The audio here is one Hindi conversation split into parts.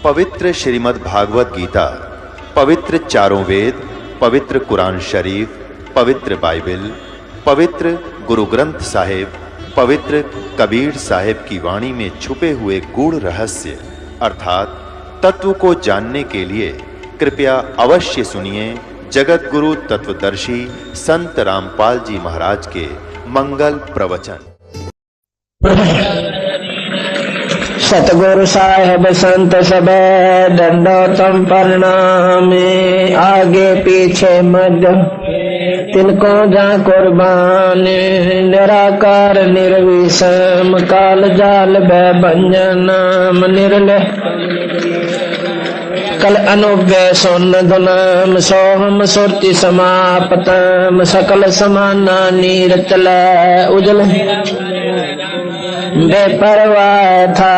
पवित्र श्रीमद् भागवत गीता, पवित्र चारों वेद, पवित्र कुरान शरीफ, पवित्र बाइबल, पवित्र गुरु ग्रंथ साहिब, पवित्र कबीर साहिब की वाणी में छुपे हुए गूढ़ रहस्य अर्थात तत्व को जानने के लिए कृपया अवश्य सुनिए जगत गुरु तत्वदर्शी संत रामपाल जी महाराज के मंगल प्रवचन। सतगुरु साहेब संत सब दंडोतम प्रणामे, आगे पीछे मध्य तिनको जा कुर्बान। निराकार निर्विषम काल जाल भंजन नाम निर्लय कल अनुव्यय सोन धुनम सोहम सुरति समापतम। सकल समाना नीरतल उजल बेपरवाह था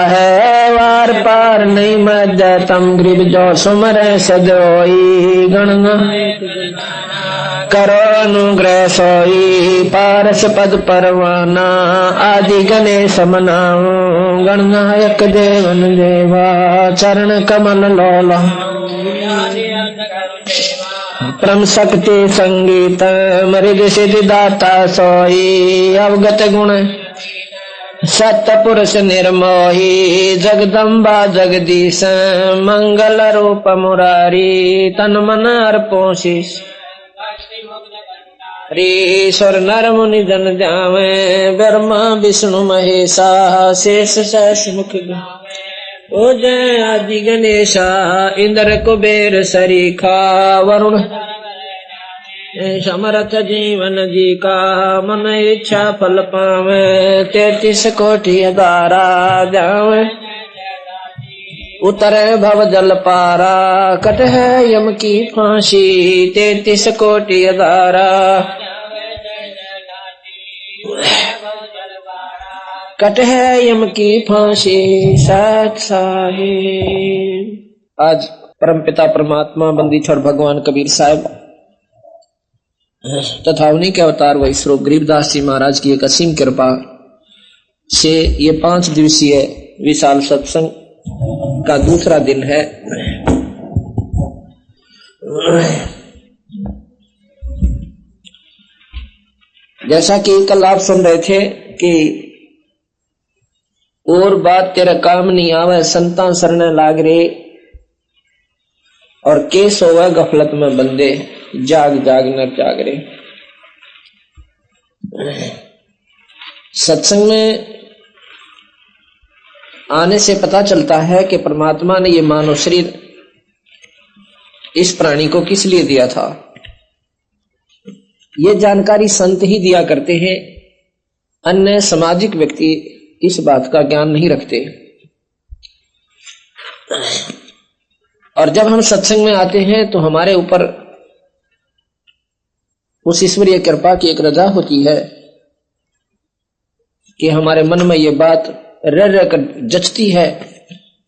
है वार पार नहीं मजतम। ग्रीब जो सुमरे सजोई गणना करो अनुग्रह सोई। पारस पद परवाना आदि गणेश मनाओ। गणनायक देवन देवा चरण कमल लोला। परम शक्ति संगीत मृग सिद्धि दाता सोई। अवगत गुण सत्य पुरुष निर्मोही। जगदम्बा जगदीश मंगल रूप मुरारी। तन मन अर्पो शीश ईश्वर नर मुनि जन जावे। ब्रह्मा विष्णु महेशा शेष सहस मुख ओ जय आदि गणेशा। इंद्र कुबेर सरीखा वरुण समर्थ जीवन जी का। मन इच्छा फल पावे 33 कोटि अगारा जावे। उतरे भव जल पारा कट है यम की फांसी। 33 कोटि अगारा कट है यम की फांसी। सत साहिब। आज परमपिता परमात्मा बंदी छोड़ भगवान कबीर साहब तथा उन्हीं के अवतार वही स्वरूप गरीबदास जी महाराज की एक असीम कृपा से ये 5 दिवसीय विशाल सत्संग का दूसरा दिन है। जैसा कि कल आप सुन रहे थे कि और बात तेरा काम नहीं आवे संतान सरने लाग रे और केस होवे गफलत में बंदे जाग जाग न जाग रे। सत्संग में आने से पता चलता है कि परमात्मा ने ये मानव शरीर इस प्राणी को किस लिए दिया था। ये जानकारी संत ही दिया करते हैं, अन्य सामाजिक व्यक्ति इस बात का ज्ञान नहीं रखते। और जब हम सत्संग में आते हैं तो हमारे ऊपर उस ईश्वरीय कृपा की एक रजा होती है कि हमारे मन में ये बात रह रह कर जचती है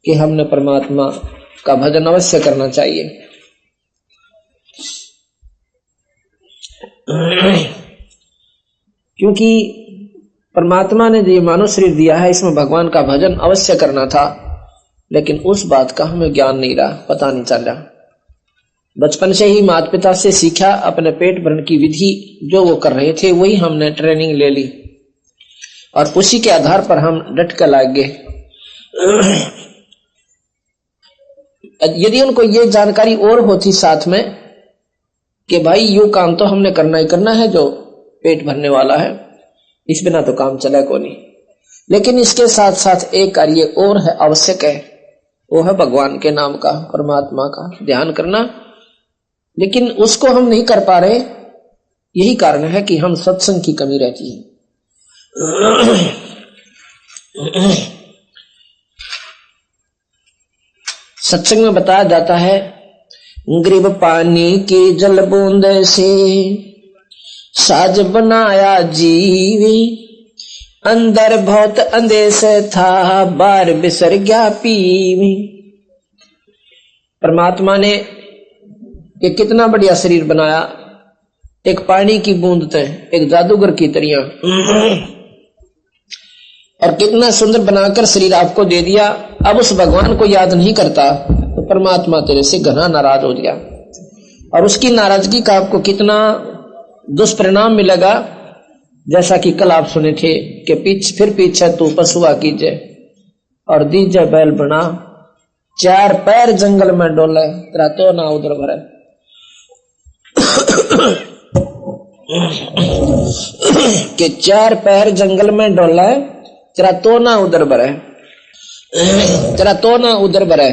कि हमने परमात्मा का भजन अवश्य करना चाहिए। क्योंकि परमात्मा ने जो मानव शरीर दिया है इसमें भगवान का भजन अवश्य करना था, लेकिन उस बात का हमें ज्ञान नहीं रहा, पता नहीं चल रहा। बचपन से ही माता पिता से सीखा, अपने पेट भरण की विधि जो वो कर रहे थे वही हमने ट्रेनिंग ले ली और उसी के आधार पर हम डट कर लाग गए। यदि उनको ये जानकारी और होती साथ में कि भाई यू काम तो हमने करना ही करना है जो पेट भरने वाला है, इस बिना तो काम चला को नहीं। लेकिन इसके साथ साथ एक कार्य और है, आवश्यक है, वो है भगवान के नाम का, परमात्मा का ध्यान करना। लेकिन उसको हम नहीं कर पा रहे, यही कारण है कि हम सत्संग की कमी रहती है। सत्संग में बताया जाता है ग्रीब पानी की जल बूंद से साज बनाया जीवी। अंदर बहुत अंदेश था बार बिसर गया पीवी। परमात्मा ने ये कितना बढ़िया शरीर बनाया, एक पानी की बूंद थे, एक जादूगर की तरह और कितना सुंदर बनाकर शरीर आपको दे दिया, अब उस भगवान को याद नहीं करता तो परमात्मा तेरे से घना नाराज हो गया। और उसकी नाराजगी का आपको कितना दुष्परिणाम मिलेगा, जैसा कि कल आप सुने थे कि पीछे तू पशुआ कीजे और दीजे बैल बना, 4 पैर जंगल में डोले, तेरा तो ना उधर भरे। कि 4 पैर जंगल में डोला, तेरा तो ना उधर भरे, तेरा तो ना उधर भरे।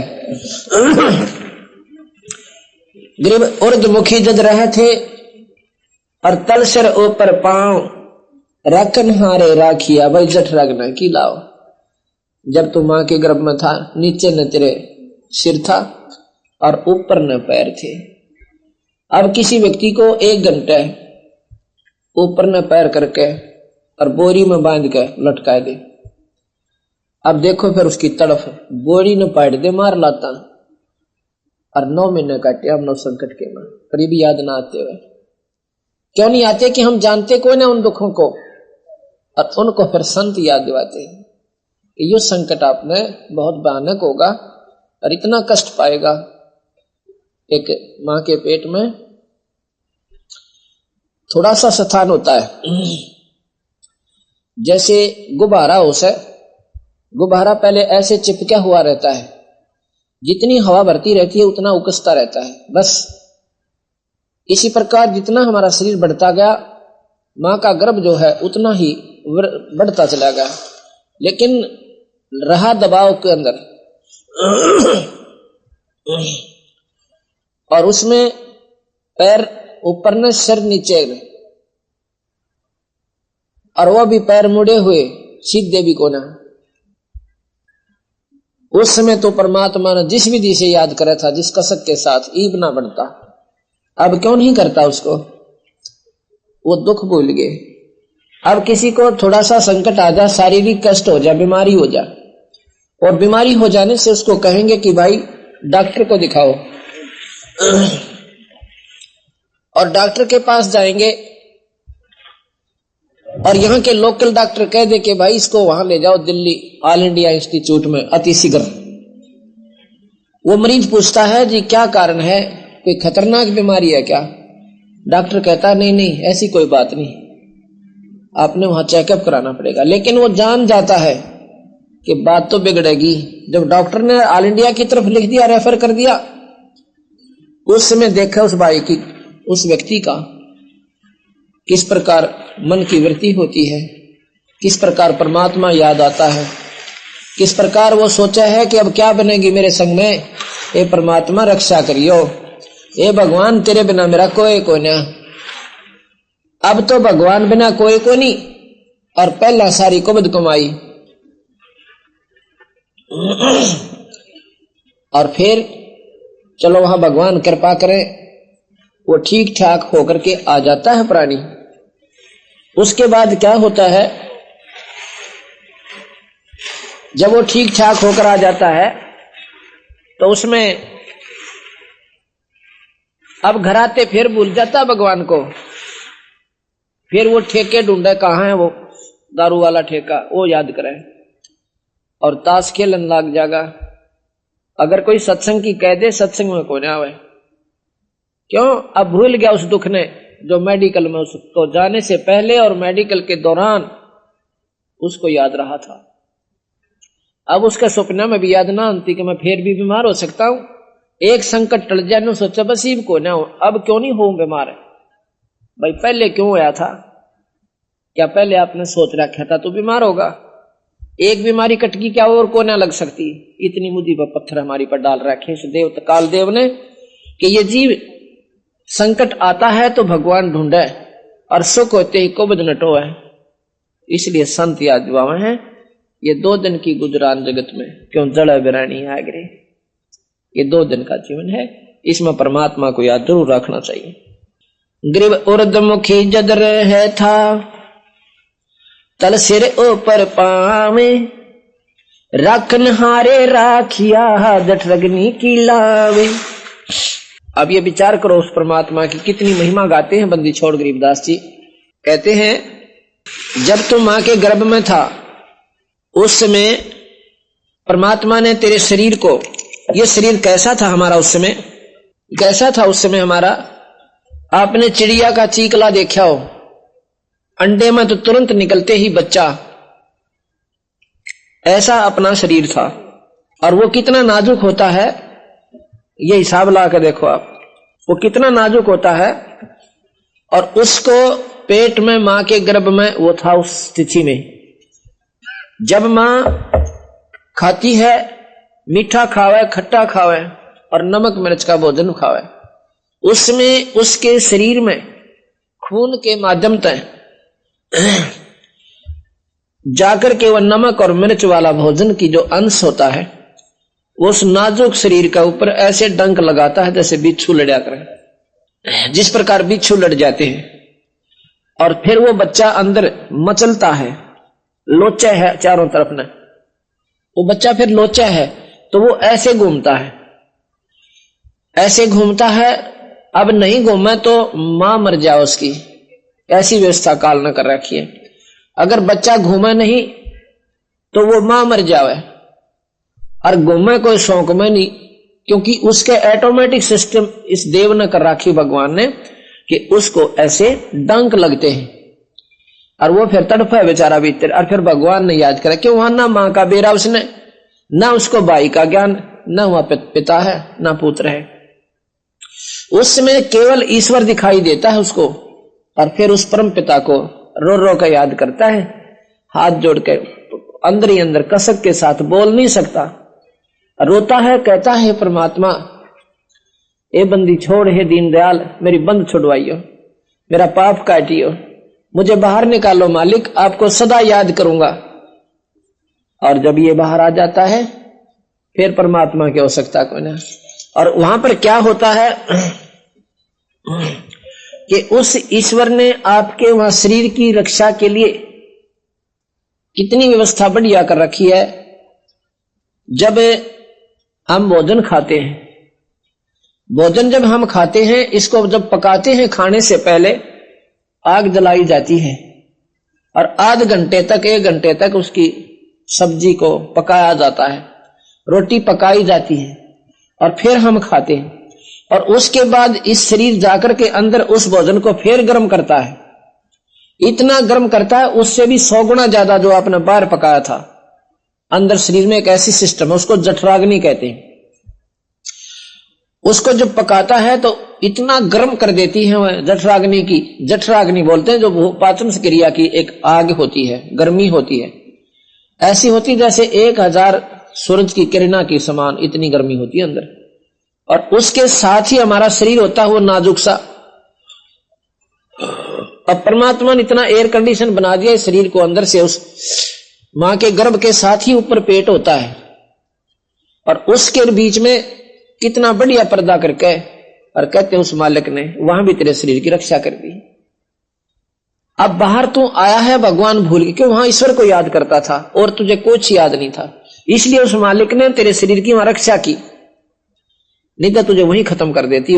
गरीब उर्दमुखी जज रहे थे और तल सिर ऊपर पांव, रखन हारे राखिया भाई जठ रगना की लाओ। जब तू मां के गर्भ में था, नीचे न तेरे सिर था और ऊपर न पैर थे। अब किसी व्यक्ति को 1 घंटे ऊपर न पैर करके और बोरी में बांध के लटकाए दे, अब देखो फिर उसकी तड़फ, बोरी न पाट दे मार लाता और 9 महीने काटे हम 9 संकट के मां, पर ये भी याद ना आते हुए। क्यों नहीं आते? कि हम जानते कोई ना उन दुखों को, और उनको फिर संत याद दिलाते हैं कि ये संकट आपने बहुत भयानक होगा और इतना कष्ट पाएगा। एक मां के पेट में थोड़ा सा स्थान होता है, जैसे गुब्बारा हो से, गुब्बारा पहले ऐसे चिपका हुआ रहता है, जितनी हवा भरती रहती है उतना उकसता रहता है। बस इसी प्रकार जितना हमारा शरीर बढ़ता गया, मां का गर्भ जो है उतना ही बढ़ता चला गया, लेकिन रहा दबाव के अंदर। और उसमें पैर ऊपर ने, सिर नीचे, और वह भी पैर मुड़े हुए, सीधे भी कोना। उस समय तो परमात्मा ने जिस विधि से याद करा था, जिस कसक के साथ, ईब ना बढ़ता। अब क्यों नहीं करता उसको? वो दुख भूल गए। अब किसी को थोड़ा सा संकट आ जाए, शारीरिक कष्ट हो जाए, बीमारी हो जाए, और बीमारी हो जाने से उसको कहेंगे कि भाई डॉक्टर को दिखाओ, और डॉक्टर के पास जाएंगे और यहाँ के लोकल डॉक्टर कह दे कि भाई इसको वहां ले जाओ दिल्ली ऑल इंडिया इंस्टीट्यूट में अति शीघ्र। वो मरीज पूछता है जी क्या कारण है, कोई खतरनाक बीमारी है क्या? डॉक्टर कहता है नहीं नहीं ऐसी कोई बात नहीं, आपने वहां चेकअप कराना पड़ेगा। लेकिन वो जान जाता है कि बात तो बिगड़ेगी। जब डॉक्टर ने ऑल इंडिया की तरफ लिख दिया, रेफर कर दिया, उस समय देखा उस भाई की, उस व्यक्ति का किस प्रकार मन की वृत्ति होती है, किस प्रकार परमात्मा याद आता है, किस प्रकार वो सोचा है कि अब क्या बनेगी मेरे संग में, ए परमात्मा रक्षा करियो, ए भगवान तेरे बिना मेरा कोई को ना। अब तो भगवान बिना कोई को नहीं, और पहला सारी कुबद कमाई। और फिर चलो वहां भगवान कृपा करे, वो ठीक ठाक होकर के आ जाता है प्राणी। उसके बाद क्या होता है, जब वो ठीक ठाक होकर आ जाता है तो उसमें अब घर आते फिर भूल जाता भगवान को। फिर वो ठेके ढूंढे, कहाँ है वो दारू वाला ठेका, वो याद करे और ताश खेलन लग जाएगा। अगर कोई सत्संग की कह दे, सत्संग में कोई ना आवे। क्यों? अब भूल गया उस दुख ने जो मेडिकल में उसको जाने से पहले और मेडिकल के दौरान उसको याद रहा था। अब उसके सपना में भी याद ना आती कि मैं फिर भी बीमार हो सकता हूं। एक संकट टल जाए ना, सोचा बस ही को ना हो, अब क्यों नहीं हो बीमार। भाई पहले क्यों होया था? क्या पहले आपने सोच रखा था तो बीमार होगा? एक बीमारी कटकी क्या और को ना लग सकती? इतनी मुद्दी पर पत्थर हमारी पर डाल रखे इस देव काल देव ने कि ये जीव संकट आता है तो भगवान ढूंढे और सुख होते ही कुबद नटो है। इसलिए संत याद दिवावे हैं, ये 2 दिन की गुजरान जगत में क्यों जड़ा बिरानी आगरे। ये 2 दिन का जीवन है, इसमें परमात्मा को याद जरूर रखना चाहिए। ग्रीव उर्दमुखी जद रहे था, तल सिर ऊपर पावे, राखन हारे राखिया जठ रगनी की लावे। अब ये विचार करो उस परमात्मा की कितनी महिमा गाते हैं बंदी छोड़ गरीबदास जी। कहते हैं जब तुम मां के गर्भ में था उस समय परमात्मा ने तेरे शरीर को, ये शरीर कैसा था हमारा उस समय, कैसा था उस समय हमारा, आपने चिड़िया का चीकला देखा हो, अंडे में तो तुरंत निकलते ही बच्चा, ऐसा अपना शरीर था। और वो कितना नाजुक होता है, ये हिसाब ला के देखो आप, वो कितना नाजुक होता है। और उसको पेट में मां के गर्भ में वो था उस स्थिति में, जब मां खाती है, मीठा खावे, खट्टा खावे और नमक मिर्च का भोजन खावे, उसमें उसके शरीर में खून के माध्यम तक जाकर के वह नमक और मिर्च वाला भोजन की जो अंश होता है, वो उस नाजुक शरीर का ऊपर ऐसे डंक लगाता है जैसे बिच्छू लड़ा करें, जिस प्रकार बिच्छू लड़ जाते हैं। और फिर वो बच्चा अंदर मचलता है, लोचा है चारों तरफ में, वो बच्चा फिर लोचा है तो वो ऐसे घूमता है, ऐसे घूमता है। अब नहीं घूमे तो मां मर जाए उसकी, ऐसी व्यवस्था काल ने कर रखी है। अगर बच्चा घूमे नहीं तो वो मां मर जावे, और घूमे कोई शौक में नहीं, क्योंकि उसके ऑटोमेटिक सिस्टम इस देव ने कर रखी भगवान ने कि उसको ऐसे डंक लगते हैं और वो फिर तड़फे बेचारा भीतर। और फिर भगवान ने याद करा कि वहां ना मां का बेरा उसने, ना उसको भाई का ज्ञान, ना वहां पिता है ना पुत्र है, उसमें केवल ईश्वर दिखाई देता है उसको। और फिर उस परम पिता को रो रो कर याद करता है, हाथ जोड़ के अंदर ही अंदर कसक के साथ, बोल नहीं सकता, रोता है, कहता है परमात्मा ए बंदी छोड़, हे दीनदयाल मेरी बंद छुड़वाइयो, मेरा पाप काटियो, मुझे बाहर निकालो मालिक, आपको सदा याद करूंगा। और जब ये बाहर आ जाता है फिर परमात्मा की आवश्यकता कोई ना। और वहां पर क्या होता है कि उस ईश्वर ने आपके वहां शरीर की रक्षा के लिए कितनी व्यवस्था बढ़िया कर रखी है। जब हम भोजन खाते हैं, भोजन जब हम खाते हैं, इसको जब पकाते हैं खाने से पहले आग जलाई जाती है और आध घंटे तक, 1 घंटे तक उसकी सब्जी को पकाया जाता है, रोटी पकाई जाती है और फिर हम खाते हैं। और उसके बाद इस शरीर जाकर के अंदर उस भोजन को फिर गर्म करता है, इतना गर्म करता है उससे भी 100 गुना ज्यादा जो आपने बाहर पकाया था। अंदर शरीर में एक ऐसी सिस्टम है, उसको जठराग्नि कहते हैं। उसको जब पकाता है तो इतना गर्म कर देती है वह जठराग्नि की, जठराग्नि बोलते हैं, जो पाचन क्रिया की एक आग होती है, गर्मी होती है, ऐसी होती जैसे 1000 सूरज की किरणा की समान इतनी गर्मी होती है अंदर। और उसके साथ ही हमारा शरीर होता है वो नाजुक सा। अब परमात्मा ने इतना एयर कंडीशन बना दिया इस शरीर को अंदर से, उस मां के गर्भ के साथ ही ऊपर पेट होता है और उसके बीच में कितना बढ़िया पर्दा करके, और कहते हैं उस मालिक ने वहां भी तेरे शरीर की रक्षा कर दी। अब बाहर तू आया है भगवान भूल के, क्यों? वहां ईश्वर को याद करता था और तुझे कुछ याद नहीं था, इसलिए उस मालिक ने तेरे शरीर की वहां रक्षा की, नहीं तो तुझे वहीं खत्म कर देती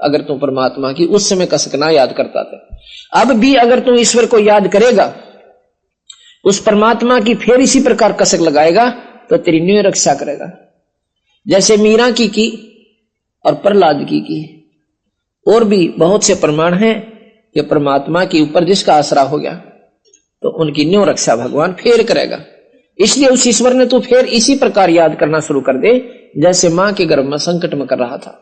अगर तू परमात्मा की उस समय कसक ना याद करता था। अब भी अगर तू ईश्वर को याद करेगा, उस परमात्मा की फिर इसी प्रकार कसक लगाएगा तो तेरी न्यू रक्षा करेगा। जैसे मीरा की और प्रहलाद की और भी बहुत से प्रमाण हैं कि परमात्मा के ऊपर जिसका आसरा हो गया तो उनकी न्यू रक्षा भगवान फिर करेगा। इसलिए उस ईश्वर ने तू फिर इसी प्रकार याद करना शुरू कर दे जैसे मां के गर्भ में संकट में कर रहा था।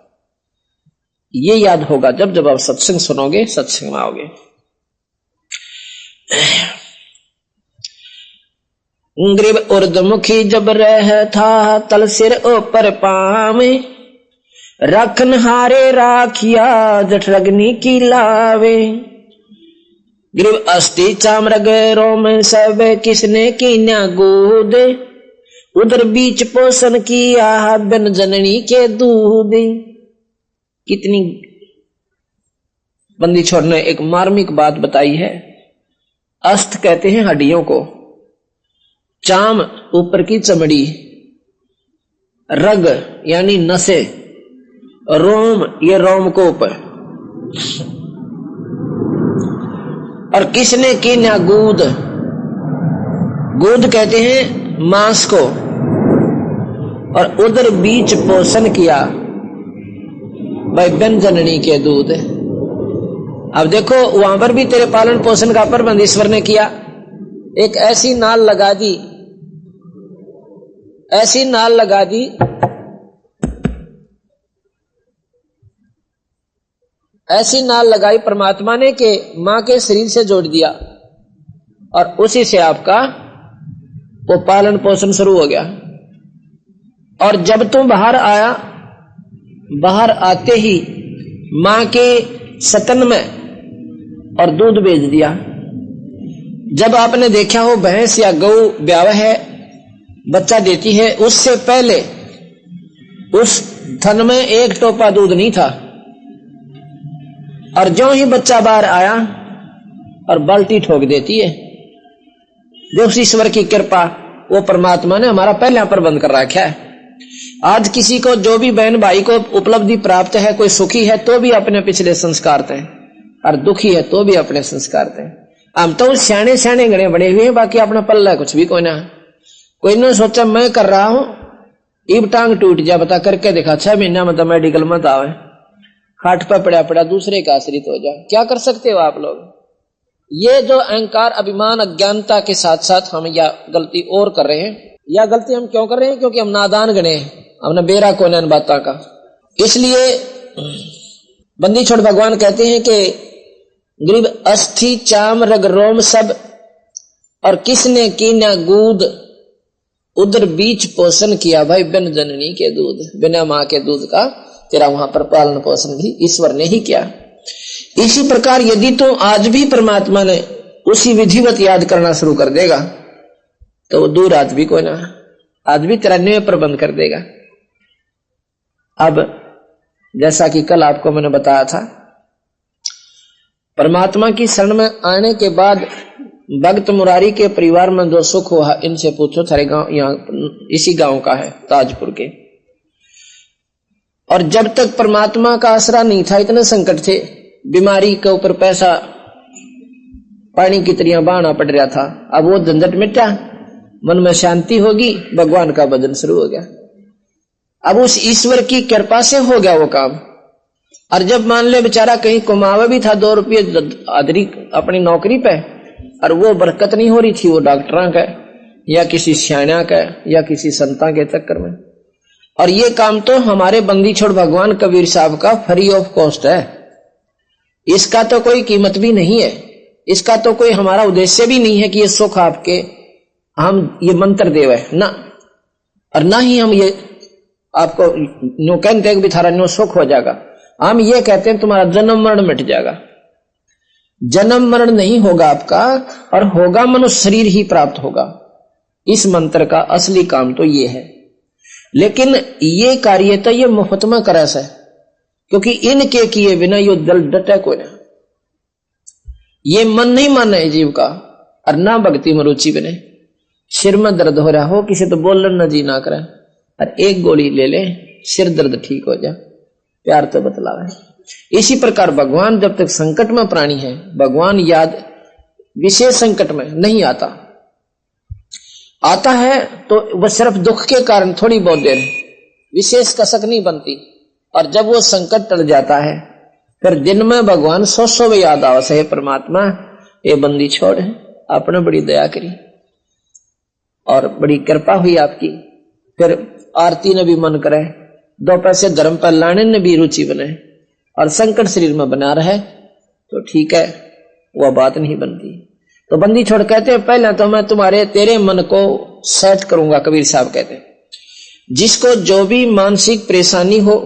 ये याद होगा जब जब आप सत्संग सुनोगे, सत्संग में आओगे। ग्रीव उर्दमुखी जब रह था तल सिर ऊपर पावे, रखन हारे राखिया जठरग्नि की लावे। ग्रीव अस्थि चामरग रोम सब किसने की न गोद, उधर बीच पोषण किया बिन जननी के दूध। कितनी बंदी छोर ने एक मार्मिक बात बताई है। अस्त कहते हैं हड्डियों को, चाम ऊपर की चमड़ी, रग यानी नसें, रोम ये रोमकूप, और किसने की ना गूद, गूद कहते हैं मांस को और उधर बीच पोषण किया भाई व्यंजननी के दूध। अब देखो वहां पर भी तेरे पालन पोषण का प्रबंध ईश्वर ने किया। एक ऐसी नाल लगा दी, ऐसी नाल लगा दी, ऐसी नाल लगाई परमात्मा ने कि मां के शरीर से जोड़ दिया और उसी से आपका वो पालन पोषण शुरू हो गया। और जब तुम बाहर आया, बाहर आते ही मां के स्तन में और दूध बेच दिया। जब आपने देखा हो भैंस या गऊ ब्याह है, बच्चा देती है, उससे पहले उस थन में एक टोपा दूध नहीं था और जो ही बच्चा बाहर आया और बाल्टी ठोक देती है। जो उस ईश्वर की कृपा, वो परमात्मा ने हमारा पहले प्रबंध कर रखा है। आज किसी को जो भी बहन भाई को उपलब्धि प्राप्त है, कोई सुखी है तो भी अपने पिछले संस्कार थे और दुखी है तो भी अपने संस्कार थे। हम तो सियाने सियाने गणे बड़े हुए हैं, बाकी अपना पल्ला कुछ भी कोई ना। कोई ने सोचा मैं कर रहा हूं, इब टांग टूट जा, बता करके देखा 6 महीना में तो मेडिकल मत आवे, खाट पर पड़ा पड़ा दूसरे का आश्रित हो जा। क्या कर सकते हो आप लोग? ये जो अहंकार, अभिमान, अज्ञानता के साथ साथ हम या गलती और कर रहे हैं। या गलती हम क्यों कर रहे हैं? क्योंकि हम नादान गणे हैं, हमने बेरा को न बाता का। इसलिए बंदी छोड़ भगवान कहते हैं कि गरीब अस्थि चाम रग रोम सब और किसने की ना गूद, उधर बीच पोषण किया भाई बिन जननी के दूध। बिना मां के दूध का तेरा वहां पर पालन पोषण भी ईश्वर ने ही किया। इसी प्रकार यदि तो आज भी परमात्मा ने उसी विधिवत याद करना शुरू कर देगा तो वो दूर आज भी कोई ना, आज भी तेरा न्याय प्रबंध कर देगा। अब जैसा कि कल आपको मैंने बताया था, परमात्मा की शरण में आने के बाद भक्त मुरारी के परिवार में जो सुख हुआ, इनसे पूछो। थारे गांव यहाँ इसी गांव का है, ताजपुर के। और जब तक परमात्मा का आसरा नहीं था, इतने संकट थे, बीमारी के ऊपर पैसा पानी की तरह बहाना पड़ रहा था। अब वो झंझट मिटा, मन में शांति होगी, भगवान का भजन शुरू हो गया। अब उस ईश्वर की कृपा से हो गया वो काम। और जब मान ले बेचारा कहीं कमावा भी था 2 रुपये हाजिरी अपनी नौकरी पे, और वो बरकत नहीं हो रही थी, वो डॉक्टरों का या किसी सियाणा का या किसी संता के चक्कर में। और ये काम तो हमारे बंदी छोड़ भगवान कबीर साहब का फ्री ऑफ कॉस्ट है। इसका तो कोई कीमत भी नहीं है, इसका तो कोई हमारा उद्देश्य भी नहीं है कि ये सुख आपके हम ये मंत्र देवे ना, और ना ही हम ये आपको न्यू कहते हैं कि थारा न्यू सुख हो जाएगा। हम ये कहते हैं तुम्हारा जन्म मरण मिट जाएगा। जन्म मरण नहीं होगा आपका, और होगा मनुष्य शरीर ही प्राप्त होगा। इस मंत्र का असली काम तो ये है। लेकिन ये कार्य तो ये मुफ्त में करे से, क्योंकि इनके किए बिना यो दल डटे कोई ना। ये मन नहीं माना है जीव का, और ना भक्ति में रुचि बने। सिर में दर्द हो रहा हो, किसी तो बोलन न जी ना करे, और एक गोली ले ले, सिर दर्द ठीक हो जा, प्यार तो बतलावे। इसी प्रकार भगवान जब तक संकट में प्राणी है, भगवान याद विशेष संकट में नहीं आता। आता है तो वह सिर्फ दुख के कारण थोड़ी बहुत देर, विशेष कसक नहीं बनती। और जब वो संकट टल जाता है, फिर दिन में भगवान 100 याद आवा से, परमात्मा ये बंदी छोड़ है, आपने बड़ी दया करी और बड़ी कृपा हुई आपकी। फिर आरती ने भी मन करे, 2 पैसे धर्म पर लाने ने भी रुचि बने, और संकट शरीर में बना रहे तो ठीक है, वह बात नहीं बनती। तो बंदी छोड़ कहते हैं पहले तो मैं तुम्हारे तेरे मन को सेट करूंगा। कबीर साहब कहते हैं जिसको जो भी मानसिक परेशानी हो,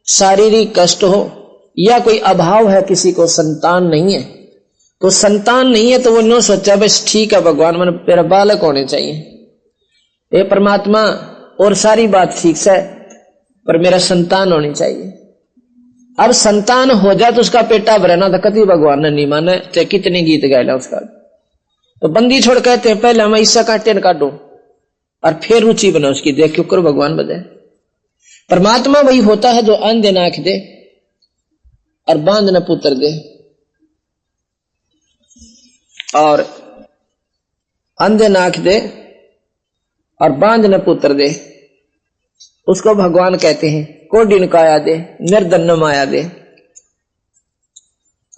शारीरिक कष्ट हो, या कोई अभाव है, किसी को संतान नहीं है, तो संतान नहीं है तो वो नो सोचा बस ठीक है भगवान मैंने मेरा बालक होने चाहिए, ये परमात्मा और सारी बात ठीक से, पर मेरा संतान होनी चाहिए। अब संतान हो जाए तो उसका पेटा भरना तो कभी भगवान ने नहीं माना, चाहे कितने गीत गाया उसका। तो बंदी छोड़ कहते हैं पहले मैं ईसा काटे न काटू और फिर रुचि बना उसकी, देख क्यों करो भगवान बजाय। परमात्मा वही होता है जो अंधे नाक दे और बांध न पुत्र दे, और अंधे नाक दे और बांझ न पुत्र दे, उसको भगवान कहते हैं। कोडिन काया दे, निर्धन माया दे।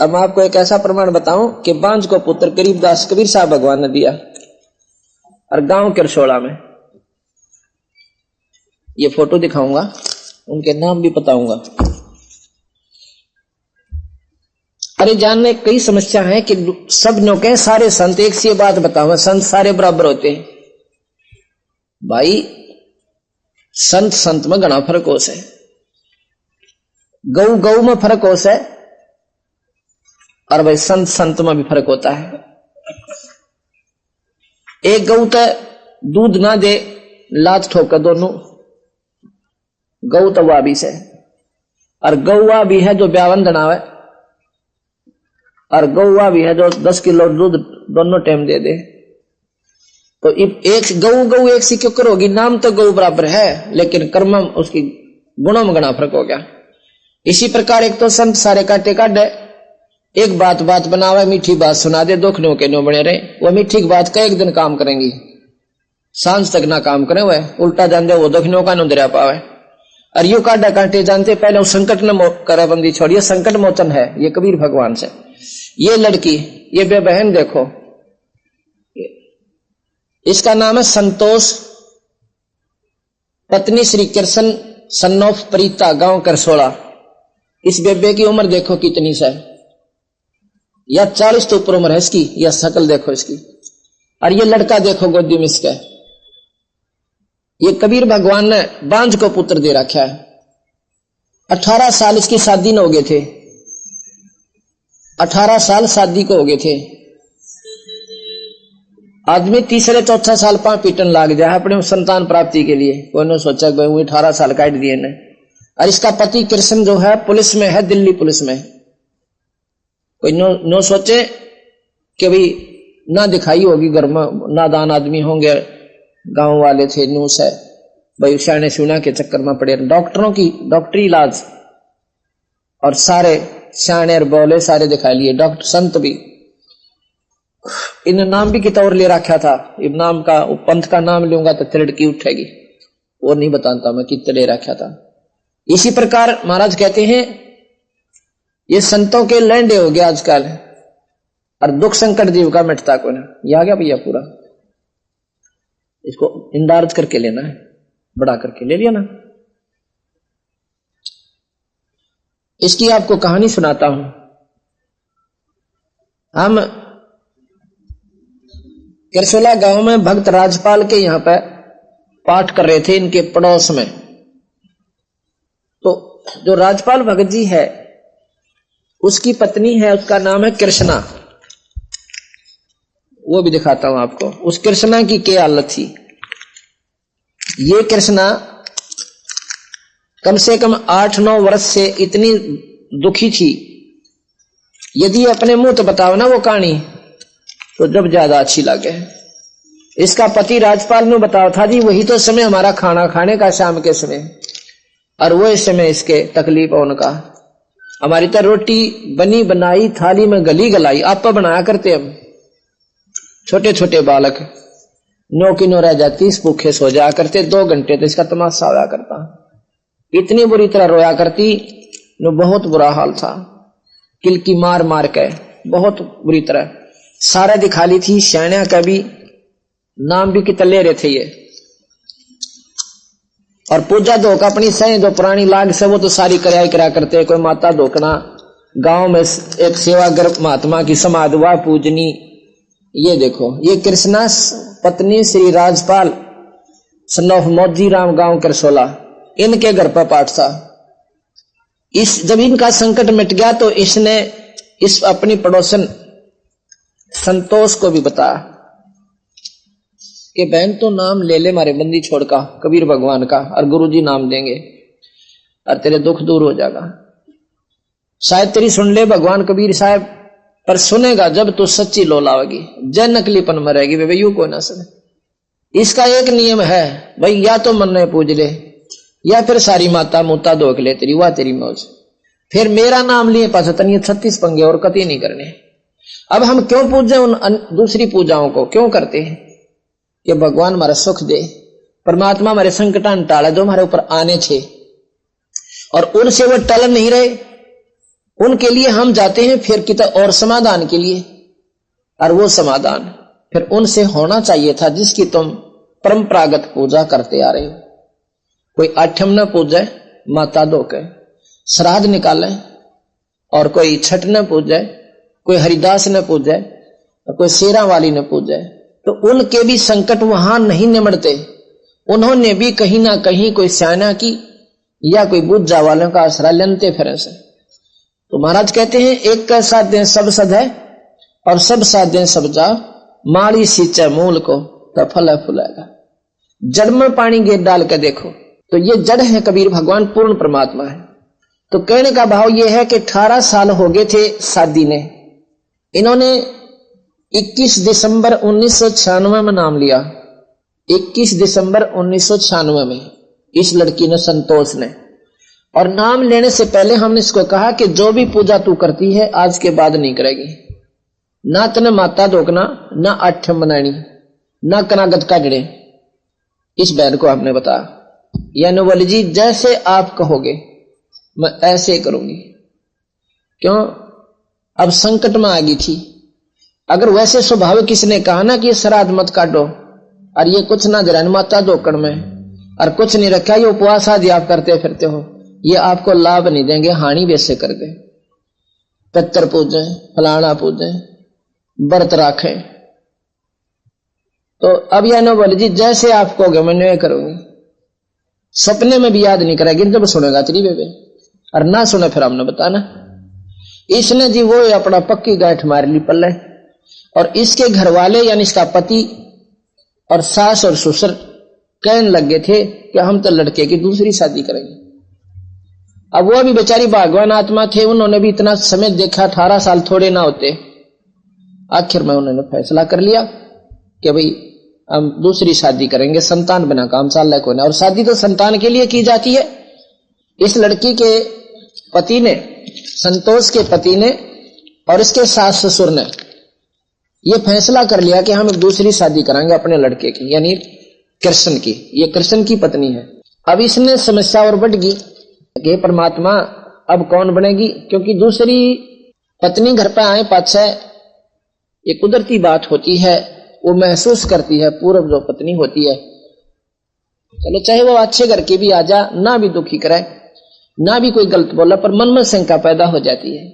अब मैं आपको एक ऐसा प्रमाण बताऊं कि बांझ को पुत्र गरीबदास कबीर साहब भगवान ने दिया, और गांव करसोला में, ये फोटो दिखाऊंगा, उनके नाम भी बताऊंगा। अरे जानने कई समस्या है कि सब नो के सारे संत एक सी बात बताओ, संत सारे बराबर होते हैं भाई। संत संत में घना फर्क हो से, गौ गौ में फर्क हो से, और भाई संत संत में भी फर्क होता है। एक गौ तो दूध ना दे, लात ठोकर दोनों, गौ तो वह भी से, और गौवा भी है जो ब्यावन दनावे, और गौवा भी है जो 10 किलो दूध दोनों टाइम दे दे। तो एक गौ एक सी क्यों करोगी, नाम तो गौ बराबर है, लेकिन कर्म उसकी गुणों में घना फर्क हो गया। इसी प्रकार एक तो संत सारे काटे काटे, एक बात बनावे, मीठी बात सुना दे, दुखनों के नो बने रहे। वो मीठी बात का एक दिन काम करेंगी, सांझ तक ना काम करे, वह उल्टा जान दे, वो दुखनों का नो दरिया पावे। और यू काटा काटे जानते पहले वो संकट न कराबंदी छोड़िए, संकट मोचन है ये कबीर भगवान से। ये लड़की, ये बे बहन देखो, इसका नाम है संतोष, पत्नी श्री कृष्ण सन ऑफ प्रीता, गांव करसोला। इस बेबे की उम्र देखो कितनी सा है, या 40 तो ऊपर उम्र है इसकी, या शकल देखो इसकी। और ये लड़का देखो गोदी में इसका, ये कबीर भगवान ने बांझ को पुत्र दे रखा है। 18 साल इसकी शादी न हो गए थे, 18 साल शादी को हो गए थे। आदमी तीसरे चौथा साल पांव पीटन लाग जाए अपने संतान प्राप्ति के लिए। कोई ने सोचा कि भाई 18 साल काट दिए ने। और इसका पति कृष्ण जो है पुलिस में है, दिल्ली पुलिस में। कोई नो सोचे कि भाई ना दिखाई होगी घर में, नादान आदमी होंगे, गांव वाले थे, नूस है भाई, शाने सुना के चक्कर में पड़े। डॉक्टरों की डॉक्टरी इलाज और सारे शाने और बोले सारे दिखा लिए, डॉक्टर संत भी। इन नाम भी कितना और ले रखा था, इन नाम का पंथ का नाम लूंगा तो तिड़की उठेगी, और नहीं बताता मैं कितने ले रखा था। इसी प्रकार महाराज कहते हैं ये संतों के लैंडे हो गया आजकल, और दुख संकट जीव का मिटता को ना। ये आ गया भैया पूरा, इसको इंडार्ज करके लेना है, बड़ा करके ले लिया ना। इसकी आपको कहानी सुनाता हूं। हम करसोला गांव में भक्त राजपाल के यहां पर पाठ कर रहे थे, इनके पड़ोस में। तो जो राजपाल भगत जी है उसकी पत्नी है, उसका नाम है कृष्णा। वो भी दिखाता हूं आपको। उस कृष्णा की क्या हालत थी। ये कृष्णा कम से कम 8-9 वर्ष से इतनी दुखी थी, यदि अपने मुंह तो बताओ ना वो कहानी तो जब ज्यादा अच्छी लगे। इसका पति राजपाल ने बताओ था जी वही तो समय हमारा खाना खाने का शाम के समय, और वो इस समय इसके तकलीफ है उनका। हमारी तो रोटी बनी बनाई थाली में गली गलाई आप बनाया करते, हम छोटे छोटे बालक नो की नो रह जाती, इस भूखे सो जाया करते 2 घंटे तो इसका तमाशा होया करता। इतनी बुरी तरह रोया करती, नो बहुत बुरा हाल था, किलकी मार मार के बहुत बुरी तरह सारा दिखा ली थी। श्याणा का भी नाम भी कितना ले रहे थे ये। और पूजा धोखा अपनी सही जो पुरानी लाग से वो तो सारी करा करते। कोई माता धोकना, गांव में एक सेवागर महात्मा की समाधि हुआ पूजनी। ये देखो ये कृष्णा पत्नी श्री राजपाल सनोफ मोजी राम गांव करसोला, इनके घर पर पाठ था। इस जब इनका संकट मिट गया तो इसने इस अपनी पड़ोसन संतोष को भी बताया कि बहन तो नाम ले ले मारे बंदी छोड़ का कबीर भगवान का, और गुरुजी नाम देंगे और तेरे दुख दूर हो जाएगा। शायद तेरी सुन ले भगवान कबीर साहब, पर सुनेगा जब तो सच्ची लो लावेगी, जय नकलीपन मरेगी वे यू कोई ना सुने। इसका एक नियम है भाई, या तो मन में पूज ले या फिर सारी माता मूता धोक ले तेरी, वाह तेरी मौज। फिर मेरा नाम लिए पास तनिए 36 पंगे और कति नहीं करने। अब हम क्यों पूजे उन दूसरी पूजाओं को, क्यों करते हैं कि भगवान हमारा सुख दे, परमात्मा हमारे संकटान टाला जो हमारे ऊपर आने थे, और उनसे वो टल नहीं रहे, उनके लिए हम जाते हैं फिर कितना और समाधान के लिए, और वो समाधान फिर उनसे होना चाहिए था जिसकी तुम परंपरागत पूजा करते आ रहे हो। कोई आठम न पूजे माता धोके श्राद्ध निकाले, और कोई छठ न पूजे, कोई हरिदास न पूजे, और कोई शेरा वाली न पूजे, तो उनके भी संकट वहां नहीं निमटते। उन्होंने भी कहीं ना कहीं कोई स्याना की या कोई बुज्जा वालों का आसरा लेते फिर से। तो महाराज कहते हैं एक का साथ दें सब सद है, और सब साथ दें सब जा, माली सींचे मूल को तो फल फूलेगा। जड़ में पानी गेर डाल के देखो तो ये जड़ है कबीर भगवान, पूर्ण परमात्मा है। तो कहने का भाव ये है कि 18 साल हो गए थे शादी ने, इन्होंने 21 दिसंबर 1996 में नाम लिया। 21 दिसंबर 1996 में इस लड़की ने, संतोष ने, और नाम लेने से पहले हमने इसको कहा कि जो भी पूजा तू करती है आज के बाद नहीं करेगी, ना तने माता धोकना, ना आठम बनानी, ना कनागत काटने। इस बहन को आपने बताया, यानी बोली जी जैसे आप कहोगे मैं ऐसे करूंगी। क्यों? अब संकट में आ गई थी। अगर वैसे स्वभाव किसने कहा ना कि श्राद्ध मत काटो, और ये कुछ ना जरा माता धोकड़ में, और कुछ नहीं रखा, ये उपवास आदि आप करते फिरते हो, ये आपको लाभ नहीं देंगे, हानि वैसे कर दे। पितर पूजे, फलाना पूजे, व्रत राखे। तो अब यह न बोले जी जैसे आप कहोगे मैं नहीं करूंगी। सपने में भी याद नहीं करेगी जब सुनेगा तेरी बेबे, और ना सुने फिर हमने बताना। इसने जी वो अपना पक्की गांठ मार ली पल्ले, और इसके घर वाले यानी इसका पति और सास और ससुर कहने लगे थे कि हम तो लड़के की दूसरी शादी करेंगे। अब वो भी बेचारी भगवान आत्मा थे, उन्होंने भी इतना समय देखा, 18 साल थोड़े ना होते। आखिर में उन्होंने फैसला कर लिया कि भाई हम दूसरी शादी करेंगे, संतान बिना काम चल को ना। और शादी तो संतान के लिए की जाती है। इस लड़की के पति ने, संतोष के पति ने और इसके सास ससुर ने ये फैसला कर लिया कि हम एक दूसरी शादी कराएंगे अपने लड़के की, यानी कृष्ण की। ये कृष्ण की पत्नी है। अब इसने समस्या और बढ़ गई कि परमात्मा अब कौन बनेगी, क्योंकि दूसरी पत्नी घर पर आए पाछे ये कुदरती बात होती है, वो महसूस करती है पूर्व जो पत्नी होती है। चलो चाहे वो अच्छे घर की भी आ जा, ना भी दुखी करे, ना भी कोई गलत बोला, पर मन में शंका पैदा हो जाती है।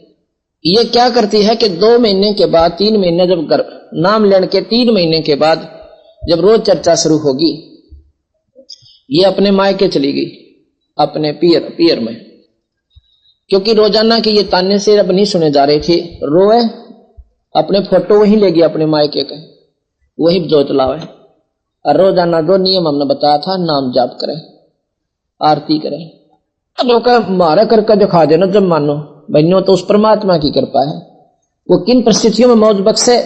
ये क्या करती है कि 2 महीने के बाद, 3 महीने जब नाम लेने के 3 महीने के बाद जब रोज चर्चा शुरू होगी, ये अपने मायके चली गई, अपने पियर में, क्योंकि रोजाना के ये ताने से अब नहीं सुने जा रहे थे। रोए, अपने फोटो वही ले गई अपने मायके के, वही जोत लावे, और रोजाना 2 नियम हमने बताया था, नाम जाप करें, आरती करें। लोग मारा करके दिखा देना जब मानो बहनों, तो उस परमात्मा की कृपा है। वो किन परिस्थितियों में मौज बख्शे,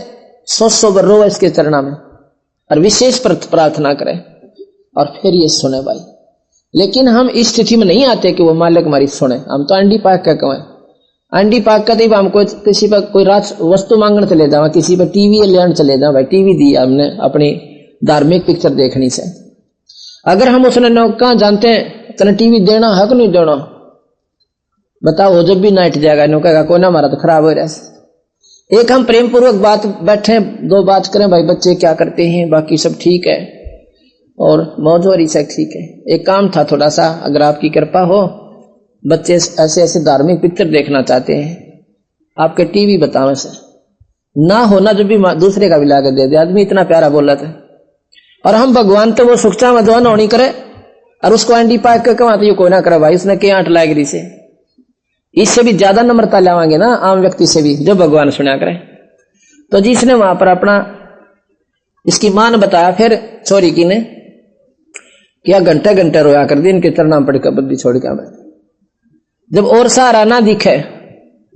100 बार रोए इसके चरणा में, और विशेष प्रार्थना करें, और फिर ये सुने भाई। लेकिन हम इस स्थिति में नहीं आते कि वो मालिक हमारी सुने। हम तो अंडी पाक का कहें, अंडी पाक का हम कोई किसी पर कोई रात वस्तु मांगने चले जावा, किसी पर टीवी लेने चले जाओ, भाई टीवी दी हमने अपनी धार्मिक पिक्चर देखनी से। अगर हम उसने कहाँ जानते हैं तेने टीवी देना है कि नहीं देना, बताओ, जब भी नाइट जाएगा नो कहेगा कोई ना, हमारा तो खराब हो रहा है। एक हम प्रेम पूर्वक बात बैठे 2 बात करें, भाई बच्चे क्या करते हैं, बाकी सब ठीक है और मौज हो रही से ठीक है। एक काम था थोड़ा सा, अगर आपकी कृपा हो, बच्चे ऐसे ऐसे धार्मिक पिक्चर देखना चाहते हैं, आपके टीवी बताओ से ना होना, जब भी दूसरे का भी लाके दे दे। आदमी इतना प्यारा बोला था, और हम भगवान तो वो सुखचा मजवान होनी करे, और उसको एंडी पाक के कमाते ये कोई ना करे भाई, उसने क्या 8 लाइग्री से। इससे भी ज्यादा नम्रता लावांगे ना आम व्यक्ति से भी, जो भगवान सुना करे। तो जिसने वहां पर अपना इसकी मां ने बताया, फिर छोरी की ने क्या घंटे घंटे रोया कर दी इनके चरणा पड़ कर बद्दी छोड़ के। मैं जब और सहारा ना दिखे,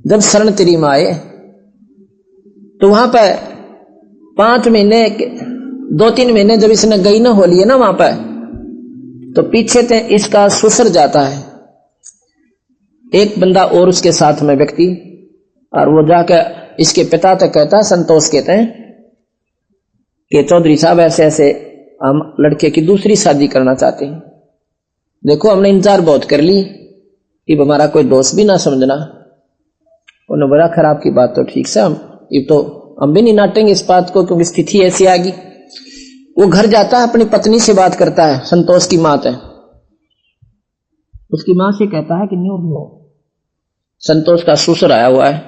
जब शरण तेरी माँ आए, तो वहां पर 5 महीने 2-3 महीने जब इसने गई ना हो लिए ना वहां पर, तो पीछे से इसका ससुर जाता है, एक बंदा और उसके साथ में व्यक्ति, और वो जाकर इसके पिता तक कहता है, संतोष कहते हैं कि चौधरी साहब ऐसे ऐसे हम लड़के की दूसरी शादी करना चाहते हैं। देखो हमने इंतजार बहुत कर ली, अब हमारा कोई दोस्त भी ना समझना। उन्होंने बड़ा खराब की बात, तो ठीक से हम भी नहीं नाटेंगे इस बात को, क्योंकि स्थिति ऐसी आ गई। वो घर जाता है, अपनी पत्नी से बात करता है, संतोष की माँ है, उसकी माँ से कहता है कि नो, संतोष का ससुर आया हुआ है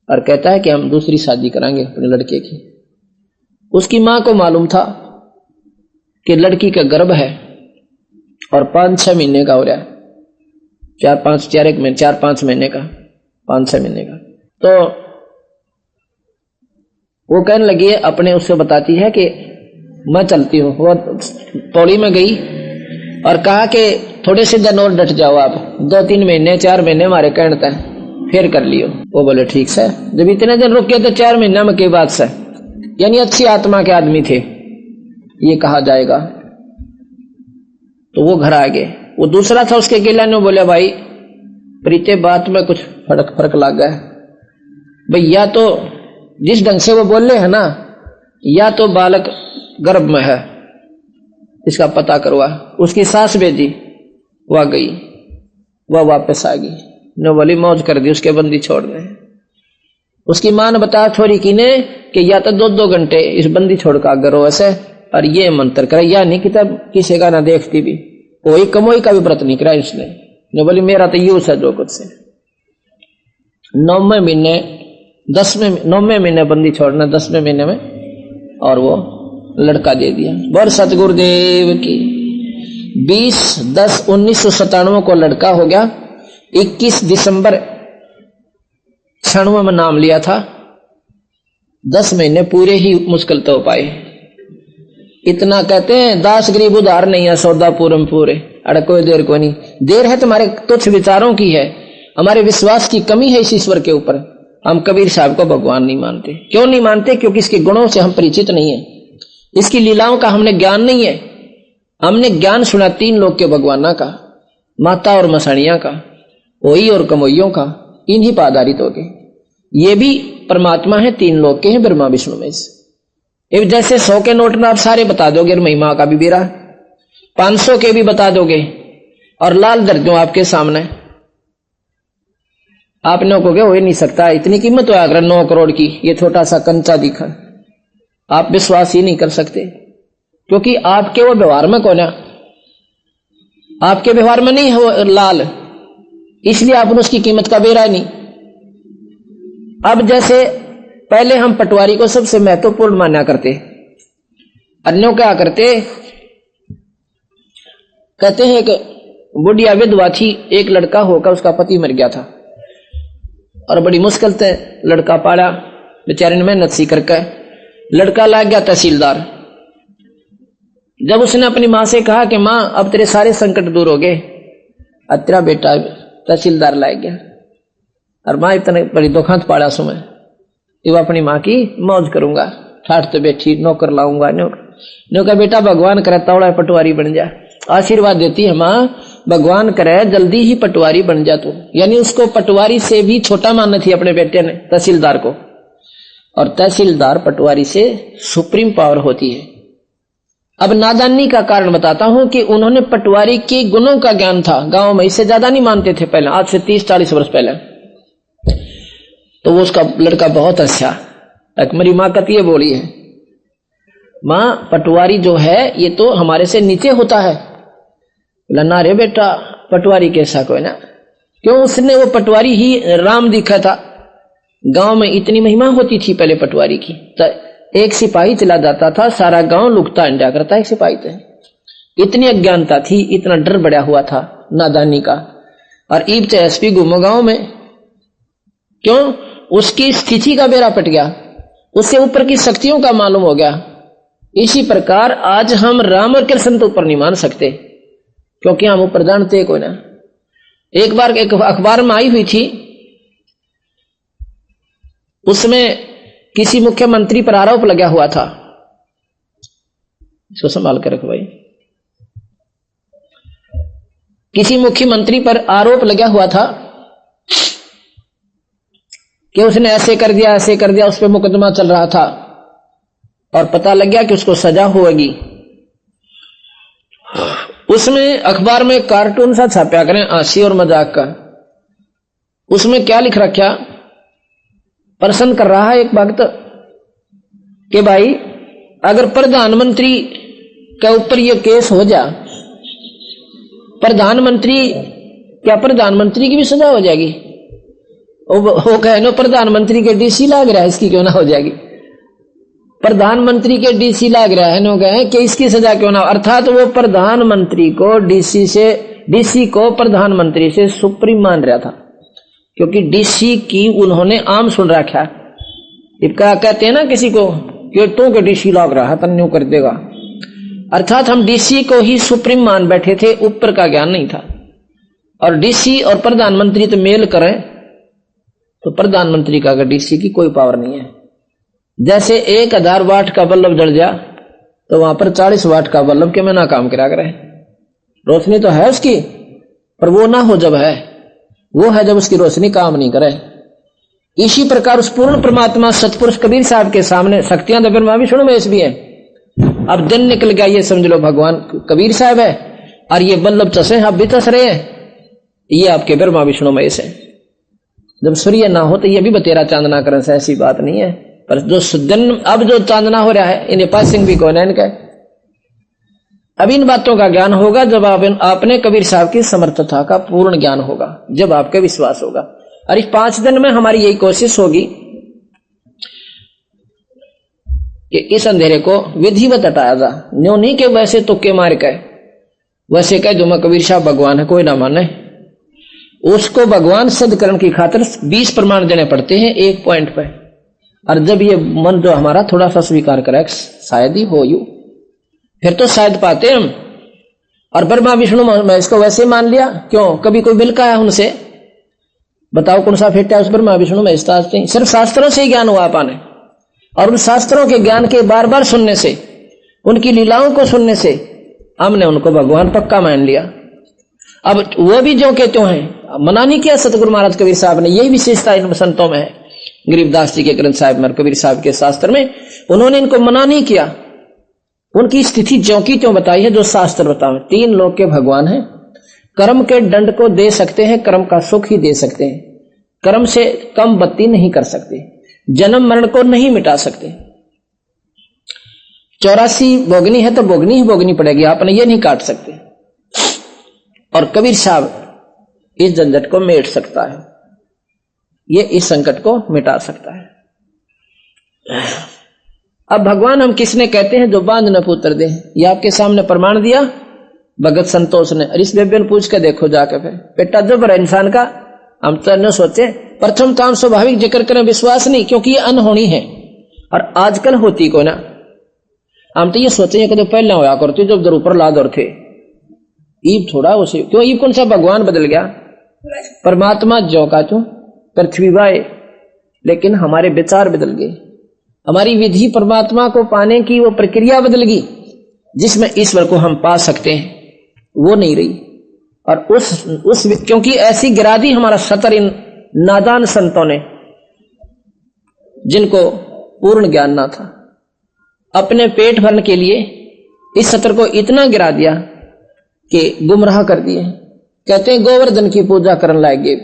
और कहता है कि हम दूसरी शादी कराएंगे अपने लड़के की। उसकी माँ को मालूम था कि लड़की का गर्भ है और 5-6 महीने का हो रहा है, 4-5 महीने का, 5-6 महीने का। तो वो कहने लगी है, अपने उससे बताती है कि मैं चलती हूँ। वो पौड़ी में गई और कहा कि थोड़े से दिन और डट जाओ आप, 2-3 महीने 4 महीने हमारे कहने तक फिर कर लियो। वो बोले ठीक से। जब इतने दिन रुके तो 4 महीना में के बाद से, यानी अच्छी आत्मा के आदमी थे ये कहा जाएगा। तो वो घर आ गए। वो दूसरा था उसके गिला ने बोले भाई प्रीते बात में कुछ फर्क लग गया भाई, या तो जिस ढंग से वो बोल रहे हैं ना, या तो बालक गर्भ में है, इसका पता करवा। उसकी सास भेजी, वह गई, वह वापस आ गई, ने बोली मौज कर दी, उसके बंदी छोड़ दे। उसकी मां ने बताया छोरी की ने कि या तो 2-2 घंटे इस बंदी छोड़ का करो ऐसे, और ये मंत्र करे, या नहीं किताब किसी का ना देखती भी, कोई कमोई का भी व्रत नहीं करा इसने। ने बोली मेरा तो यूज है जो कुछ से। 9वें महीने बंदी छोड़ना, 10वें महीने में, और वो लड़का दे दिया। बोल सतगुरुदेव की। 20-10-1997 को लड़का हो गया। 21 दिसंबर 96 में नाम लिया था। 10 महीने पूरे ही मुश्किल तो पाए। इतना कहते हैं दास गरीब उधार नहीं है, सौदा पूरम पूरे। अरे कोई देर को नहीं, देर है तुम्हारे तुच्छ विचारों की है, हमारे विश्वास की कमी है इस ईश्वर के ऊपर। हम कबीर साहब को भगवान नहीं मानते। क्यों नहीं मानते? क्योंकि इसके गुणों से हम परिचित नहीं है, इसकी लीलाओं का हमने ज्ञान नहीं है। हमने ज्ञान सुना 3 लोक के भगवाना का, माता और मसाणिया का, ओई और कमोइयों का, इन्हीं पर आधारित हो गए। ये भी परमात्मा है, 3 लोक के हैं, ब्रह्मा विष्णु महेश। जैसे 100 के नोट में आप सारे बता दोगे, महिमा का भी बेरा, 500 के भी बता दोगे, और लाल दर्जों आपके सामने, आप न कहोगे हो ही नहीं सकता, इतनी कीमत हो अगर 9 करोड़ की, ये छोटा सा कंचा दिखा। आप विश्वास ही नहीं कर सकते, क्योंकि आपके वो व्यवहार में कौन है, आपके व्यवहार में नहीं है वो लाल, इसलिए आपने उसकी कीमत का बेरा नहीं। अब जैसे पहले हम पटवारी को सबसे महत्वपूर्ण माना करते, अन्यों क्या करते, कहते हैं कि बुढ़िया विधवा थी, एक लड़का होकर उसका पति मर गया था और बड़ी मुश्किल से लड़का पाला, बेचारे ने मेहनत सी करके लड़का लाग गया तहसीलदार। जब उसने अपनी मां से कहा कि मां अब तेरे सारे संकट दूर हो गए, अब तेरा बेटा तहसीलदार लाग गया, और मां इतने बड़ी दुखांत पाड़ा सुमें, वो अपनी मां की मौज करूंगा, ठाठ तो बैठी, नौकर लाऊंगा, नौकर बेटा भगवान करे तौड़ा पटवारी बन जा। आशीर्वाद देती है मां, भगवान करे जल्दी ही पटवारी बन जा तू। यानी उसको पटवारी से भी छोटा माना थी अपने बेटे ने, तहसीलदार को, और तहसीलदार पटवारी से सुप्रीम पावर होती है। अब नादानी का कारण बताता हूं कि उन्होंने पटवारी के गुणों का ज्ञान था, गांव में इससे ज्यादा नहीं मानते थे पहले, आज से 30-40 वर्ष पहले। तो वो उसका लड़का बहुत अच्छा, मेरी मां कहती है बोली है, मां पटवारी जो है ये तो हमारे से नीचे होता है। ना रे बेटा पटवारी कैसा कोई ना, क्यों, उसने वो पटवारी ही राम दिखा था। गांव में इतनी महिमा होती थी पहले पटवारी की, तो एक सिपाही चला जाता था, सारा गांव लुकता अंडा करता एक सिपाही थे। इतनी अज्ञानता थी, इतना डर बढ़ा हुआ था नादानी का। और ईब से एसपी घूमो गांव में, क्यों, उसकी स्थिति का बेड़ा पट गया, उससे ऊपर की शक्तियों का मालूम हो गया। इसी प्रकार आज हम राम और कृष्ण तो ऊपर नहीं मान सकते, क्योंकि हम ऊपर जानते कोई ना। एक बार एक अखबार में आई हुई थी, उसमें किसी मुख्यमंत्री पर आरोप लगा हुआ था, इसको संभाल कर रखो भाई। किसी मुख्यमंत्री पर आरोप लगा हुआ था कि उसने ऐसे कर दिया, ऐसे कर दिया, उस पर मुकदमा चल रहा था, और पता लग गया कि उसको सजा होगी, उसमें अखबार में कार्टून सा छापा करें हंसी और मजाक का। उसमें क्या लिख रखा, प्रश्न कर रहा है एक भक्त कि भाई अगर प्रधानमंत्री के ऊपर ये केस हो जा, प्रधानमंत्री क्या प्रधानमंत्री की भी सजा हो जाएगी? वो कहे नो प्रधानमंत्री के डीसी लाग रहा है, इसकी क्यों ना हो जाएगी? प्रधानमंत्री के डीसी लाग रहा है, नो कहे कि इसकी सजा क्यों ना? अर्थात वो प्रधानमंत्री को डीसी को प्रधानमंत्री से सुप्रीम मान रहा था, क्योंकि डीसी की उन्होंने आम सुन रखा। क्या कहते हैं ना किसी को कि तो के डीसी लाग रहा है तन्यू कर देगा, अर्थात हम डीसी को ही सुप्रीम मान बैठे थे, ऊपर का ज्ञान नहीं था। और डीसी और प्रधानमंत्री तो मेल करें तो प्रधानमंत्री का डीसी की कोई पावर नहीं है। जैसे 1000 वाट का बल्ब जल जा तो वहां पर 40 वाट का बल्ब के में ना काम करा करे, रोशनी तो है उसकी, पर वो ना हो जब है, वो है जब उसकी रोशनी काम नहीं करे। इसी प्रकार उस पूर्ण परमात्मा सतपुरुष कबीर साहब के सामने शक्तियां तो ब्रह्मा विष्णु महेश भी है। अब दिन निकल गया, ये समझ लो भगवान कबीर साहब है और ये बल्लभ चसे अब भी चस रहे हैं, ये आपके ब्रह्मा विष्णु महेश है। जब सूर्य ना हो तो ये भी बतेरा चांदना करने से ऐसी बात नहीं है, पर जो दिन अब जो चांदना हो रहा है इन्हें पासिंग भी कौन है इनका। अब इन बातों का ज्ञान होगा जब आपने कबीर साहब की समर्थता का पूर्ण ज्ञान होगा, जब आपका विश्वास होगा। और इस 5 दिन में हमारी यही कोशिश होगी कि इस अंधेरे को विधिवत हटाया जा, न्यू नहीं के वैसे तुक्के मार के वैसे कह जो मैं कबीर साहब भगवान है कोई ना माने, उसको भगवान सिद्ध करने की खातिर 20 प्रमाण देने पड़ते हैं एक पॉइंट पे। और जब ये मन जो हमारा थोड़ा सा स्वीकार करे शायद ही हो यू, फिर तो शायद पाते हम। और ब्रह्मा विष्णु मैं इसको वैसे मान लिया, क्यों कभी कोई मिलका है उनसे, बताओ कौन सा फेटा है उस ब्रह्मा विष्णु में? सिर्फ शास्त्रों से ही ज्ञान हुआ पाने, और उन शास्त्रों के ज्ञान के बार बार सुनने से, उनकी लीलाओं को सुनने से हमने उनको भगवान पक्का मान लिया। अब वो भी जो कहते हैं मना नहीं किया सतगुरु महाराज कबीर साहब ने, यही विशेषता इन संतों में है। गरीबदास जी के ग्रंथ साहिब में, कबीर साहब के शास्त्र में उन्होंने इनको मना नहीं किया, उनकी स्थिति ज्यों की त्यों बताई है जो शास्त्र बताओ। 3 लोक के भगवान हैं, कर्म के दंड को दे सकते हैं, कर्म का सुख ही दे सकते हैं, कर्म से कम बत्ती नहीं कर सकते, जन्म मरण को नहीं मिटा सकते। 84 भोगनी है तो भोगनी ही भोगनी पड़ेगी, आपने ये नहीं काट सकते। और कबीर साहब इस झंझट को मेट सकता है, ये इस संकट को मिटा सकता है। अब भगवान हम किसने कहते हैं? जो बांध न पुत्र दे। ये आपके सामने प्रमाण दिया भगत संतोष ने। और इस बेबे ने पूछ के देखो जाके, फिर पेटा जो बड़ा इंसान का हम तो न सोचे। प्रथम तो हम स्वाभाविक जिक्र करें विश्वास नहीं, क्योंकि ये अनहोनी है और आजकल होती को ना। हम तो ये सोचे कि पहले होया करते जब जरूर प्रहलाद और थे, ईब थोड़ा उसे क्यों, ईब कौन सा भगवान बदल गया? परमात्मा जो का तू पृथ्वी वाए, लेकिन हमारे विचार बदल गए, हमारी विधि परमात्मा को पाने की वो प्रक्रिया बदल गई जिसमें ईश्वर को हम पा सकते हैं, वो नहीं रही। और उस क्योंकि ऐसी गिरा दी हमारा सतर इन नादान संतों ने, जिनको पूर्ण ज्ञान ना था, अपने पेट भरने के लिए इस सतर को इतना गिरा दिया कि गुमराह कर दिए। कहते हैं गोवर्धन की पूजा करने लागे,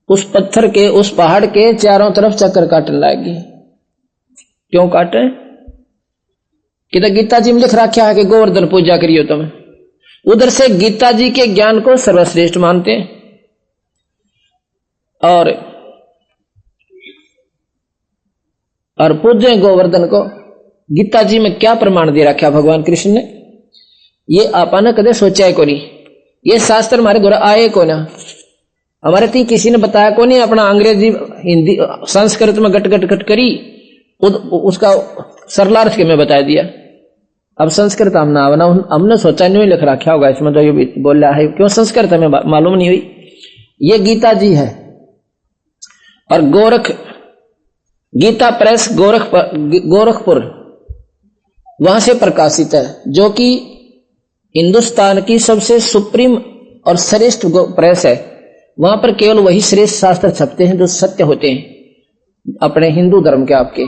उस पत्थर के उस पहाड़ के चारों तरफ चक्कर काटने लागे। क्यों काटे? कि तो गीता जी में लिख रखा है कि गोवर्धन पूजा करियो तुम। उधर से गीता जी के ज्ञान को सर्वश्रेष्ठ मानते हैं और पूजे गोवर्धन को। गीता जी में क्या प्रमाण दे रखा भगवान कृष्ण ने? ये आपा ने कदे सोचा है को नहीं, ये शास्त्र हमारे द्वारा आए को ना, हमारे तीन किसी ने बताया को नहीं। अपना अंग्रेजी हिंदी संस्कृत में गट गट गट करी, उसका सरलार्थ के में बता दिया। अब संस्कृत हमने सोचा नहीं लिख रखा होगा इसमें, तो ये बोल रहा है क्यों संस्कृत हमें मालूम नहीं हुई। ये गीता जी है और गीता प्रेस गोरखपुर वहां से प्रकाशित है, जो कि हिंदुस्तान की सबसे सुप्रीम और श्रेष्ठ प्रेस है। वहां पर केवल वही श्रेष्ठ शास्त्र छपते हैं जो सत्य होते हैं अपने हिंदू धर्म के, आपके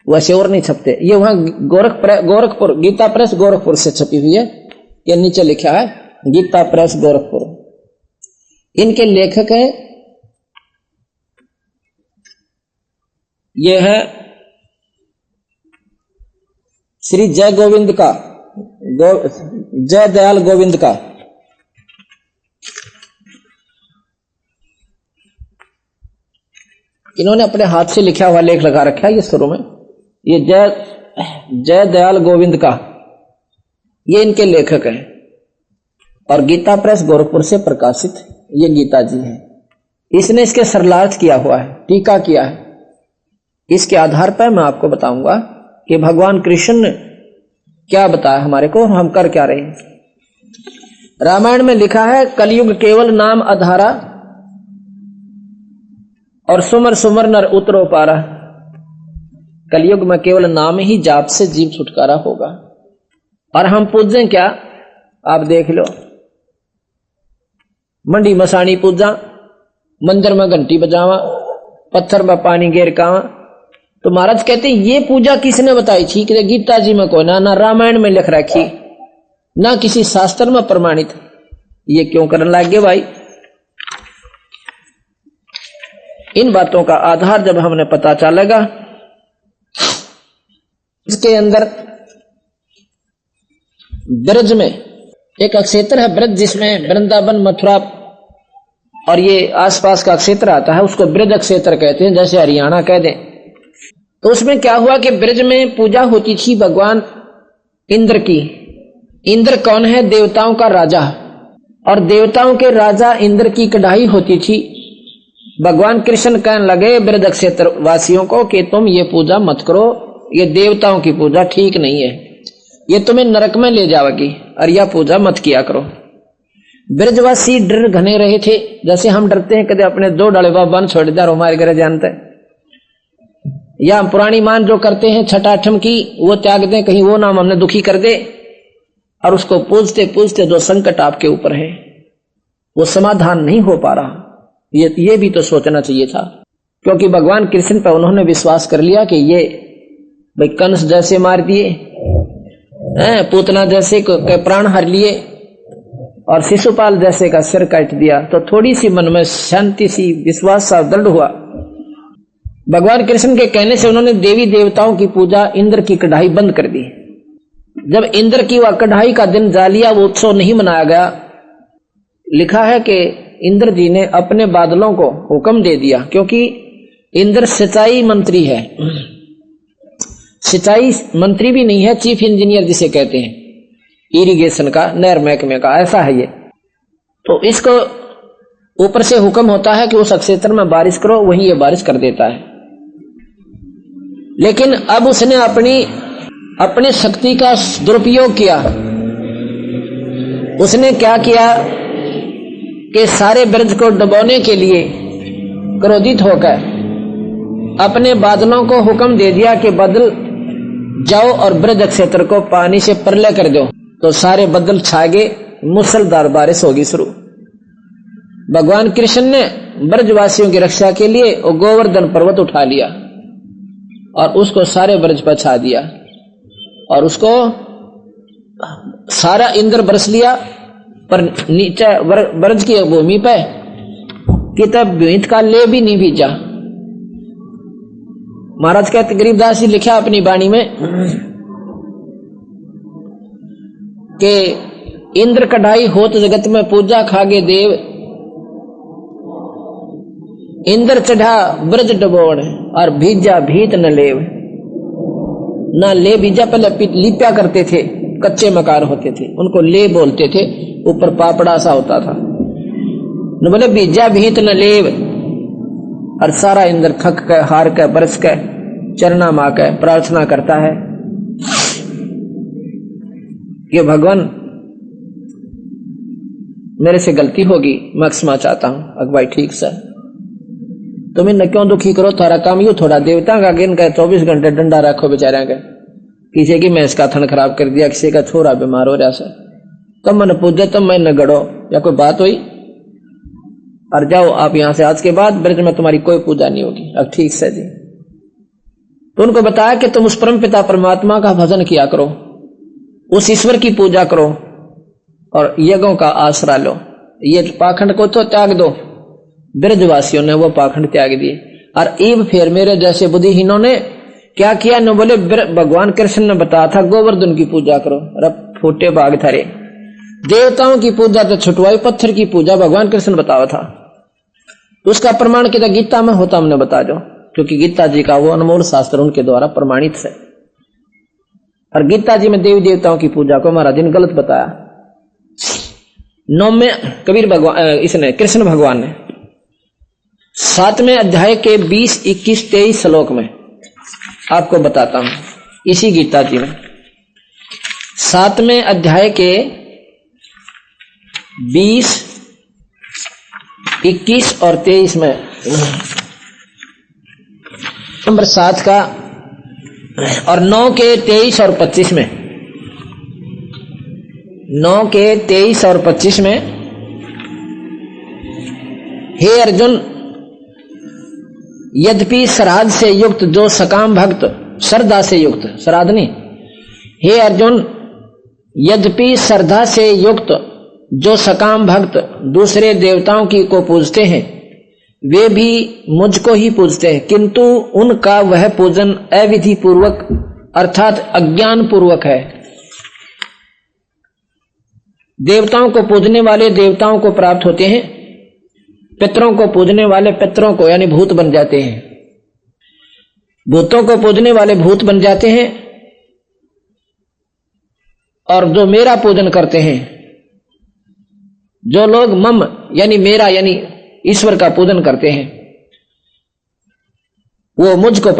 वैसे और नहीं छपते। ये वहां गोरखपुर गीता प्रेस गोरखपुर से छपी हुई है ये नीचे लिखा है गीता प्रेस गोरखपुर। इनके लेखक हैं, ये है श्री जय गोविंद का जय दयाल गोविंद का। इन्होंने अपने हाथ से लिखा हुआ लेख लगा रखा है ये शुरू में, ये जय दयाल गोविंद का, ये इनके लेखक हैं और गीता प्रेस गोरखपुर से प्रकाशित ये गीता जी है। इसने इसके सरलार्थ किया हुआ है, टीका किया है। इसके आधार पर मैं आपको बताऊंगा कि भगवान कृष्ण ने क्या बताया हमारे को और हम कर क्या रहे हैं। रामायण में लिखा है कलयुग केवल नाम आधारा और सुमर सुमर नर उतरो पारा। कलयुग में केवल नाम ही जाप से जीव छुटकारा होगा। और हम पूजें क्या, आप देख लो, मंडी मसाणी पूजा, मंदिर में घंटी बजावा, पत्थर में पानी गेर कावा। तो महाराज कहते ये पूजा किसने बताई थी? कि गीता जी में कोई ना रामायण में लिख रखी, ना किसी शास्त्र में प्रमाणित। ये क्यों करने लगे भाई? इन बातों का आधार जब हमने पता चलेगा, इसके अंदर ब्रज में एक क्षेत्र है ब्रज, जिसमें वृंदावन मथुरा और ये आसपास का क्षेत्र आता है, उसको ब्रज क्षेत्र कहते हैं, जैसे हरियाणा कह दें। तो उसमें क्या हुआ कि ब्रज में पूजा होती थी भगवान इंद्र की। इंद्र कौन है? देवताओं का राजा। और देवताओं के राजा इंद्र की कढ़ाई होती थी। भगवान कृष्ण कहने लगे ब्रज क्षेत्र वासियों को कि तुम ये पूजा मत करो, ये देवताओं की पूजा ठीक नहीं है, ये तुम्हें नरक में ले जाएगी, और यह पूजा मत किया करो। ब्रजवासी डर घने रहे थे, जैसे हम डरते हैं कदे अपने दो डाले बाबा छोड़ दिया हमारे घर जानते हैं, या पुरानी मान जो करते हैं छठाठम की वो त्याग दें, कहीं वो नाम हमने दुखी कर दे। और उसको पूजते पूजते जो संकट आपके ऊपर है वो समाधान नहीं हो पा रहा। ये भी तो सोचना चाहिए था, क्योंकि भगवान कृष्ण पर उन्होंने विश्वास कर लिया कि ये भाई कंस जैसे मार दिए, पूतना जैसे के प्राण हर लिए और शिशुपाल जैसे का सिर काट दिया, तो थोड़ी सी मन में शांति सी विश्वास सा दृढ़ हुआ। भगवान कृष्ण के कहने से उन्होंने देवी देवताओं की पूजा, इंद्र की कढ़ाई बंद कर दी। जब इंद्र की वह कढ़ाई का दिन जा लिया, वो उत्सव नहीं मनाया गया। लिखा है कि इंद्र जी ने अपने बादलों को हुक्म दे दिया, क्योंकि इंद्र सिंचाई मंत्री है, सिंचाई मंत्री भी नहीं है, चीफ इंजीनियर जिसे कहते हैं, इरिगेशन का, नहर महकमे का, ऐसा है ये। तो इसको ऊपर से हुक्म होता है कि उस क्षेत्र में बारिश करो, वहीं ये बारिश कर देता है। लेकिन अब उसने अपनी शक्ति का दुरुपयोग किया। उसने क्या किया कि सारे ब्रज को डुबोने के लिए क्रोधित होकर अपने बादलों को हुक्म दे दिया कि बादल जाओ और ब्रज क्षेत्र को पानी से प्रलय कर दो। तो सारे बादल छा गए, मूसलाधार बारिश होगी शुरू। भगवान कृष्ण ने ब्रजवासियों की रक्षा के लिए वो गोवर्धन पर्वत उठा लिया और उसको सारे ब्रज पर छा दिया, और उसको सारा इंद्र बरस लिया, पर नीचे ब्रज की भूमि पे कि तब भीत का ले भी नहीं भीजा। महाराज कहते, गरीबदास जी लिखा अपनी वाणी में कि इंद्र कढ़ाई होत जगत में पूजा खागे देव, इंद्र चढ़ा ब्रज डबोड़ और भीजा भीत न लेव। ना ले बीजा, पहले लिप्या करते थे, कच्चे मकान होते थे, उनको ले बोलते थे, ऊपर पापड़ा सा होता था। न बोले बीजा भीत न लेव, और सारा इंद्र थक के हार के बरस के चरना मा के प्रार्थना करता है कि भगवान मेरे से गलती होगी, मैं क्षमा चाहता हूं। अगवाई ठीक से तुम इन्हें क्यों दुखी करो, थारा काम यू थोड़ा देवता का गिन के 24 घंटे डंडा रखो बेचारा के, किसी की मैंस का थन खराब कर दिया, किसी का छोरा बीमार हो रहा से, तुम मन पूजे तुम मैं न गड़ो, या कोई बात हुई और जाओ आप यहां से, आज के बाद ब्रज में तुम्हारी कोई पूजा नहीं होगी। अब ठीक से जी। तो उनको बताया कि तुम उस परम पिता परमात्मा का भजन किया करो, उस ईश्वर की पूजा करो और यज्ञों का आसरा लो। ये पाखंड को तो त्याग दो। ब्रजवासियों ने वो पाखंड त्याग दिए। और ईब फिर मेरे जैसे बुद्धिहीनों ने क्या किया न बोले, भगवान कृष्ण ने बताया था गोवर्धन की पूजा करो। रब फूटे भाग थारे, देवताओं की पूजा तो छुटवाई, पत्थर की पूजा भगवान कृष्ण बताया था। उसका प्रमाण कितना गीता में होता हमने बता दो, क्योंकि गीता जी का वो अनमोल शास्त्र उनके द्वारा प्रमाणित है। और गीता जी में देवी देवताओं की पूजा को महाराज ने गलत बताया। 9वें कबीर भगवान इसने कृष्ण भगवान ने 7वें अध्याय के 20, 21, 23 श्लोक में आपको बताता हूं। इसी गीता जी में 7वें अध्याय के 20, 21 और 23 में नंबर 7 का और 9 के 23 और 25 में 9 के 23 और 25 में, हे अर्जुन, यद्यपि श्राद्ध से युक्त जो सकाम भक्त, श्रद्धा से युक्त, श्राद्ध नहीं, हे अर्जुन, यद्यपि श्रद्धा से युक्त जो सकाम भक्त दूसरे देवताओं की को पूजते हैं वे भी मुझको ही पूजते हैं, किंतु उनका वह पूजन अविधि पूर्वक अर्थात अज्ञान पूर्वक है। देवताओं को पूजने वाले देवताओं को प्राप्त होते हैं, पितरों को पूजने वाले पितरों को यानी भूत बन जाते हैं, भूतों को पूजने वाले भूत बन जाते हैं। और जो मेरा पूजन करते हैं, जो लोग मम यानी मेरा यानी ईश्वर का पूजन करते हैं, वो मुझको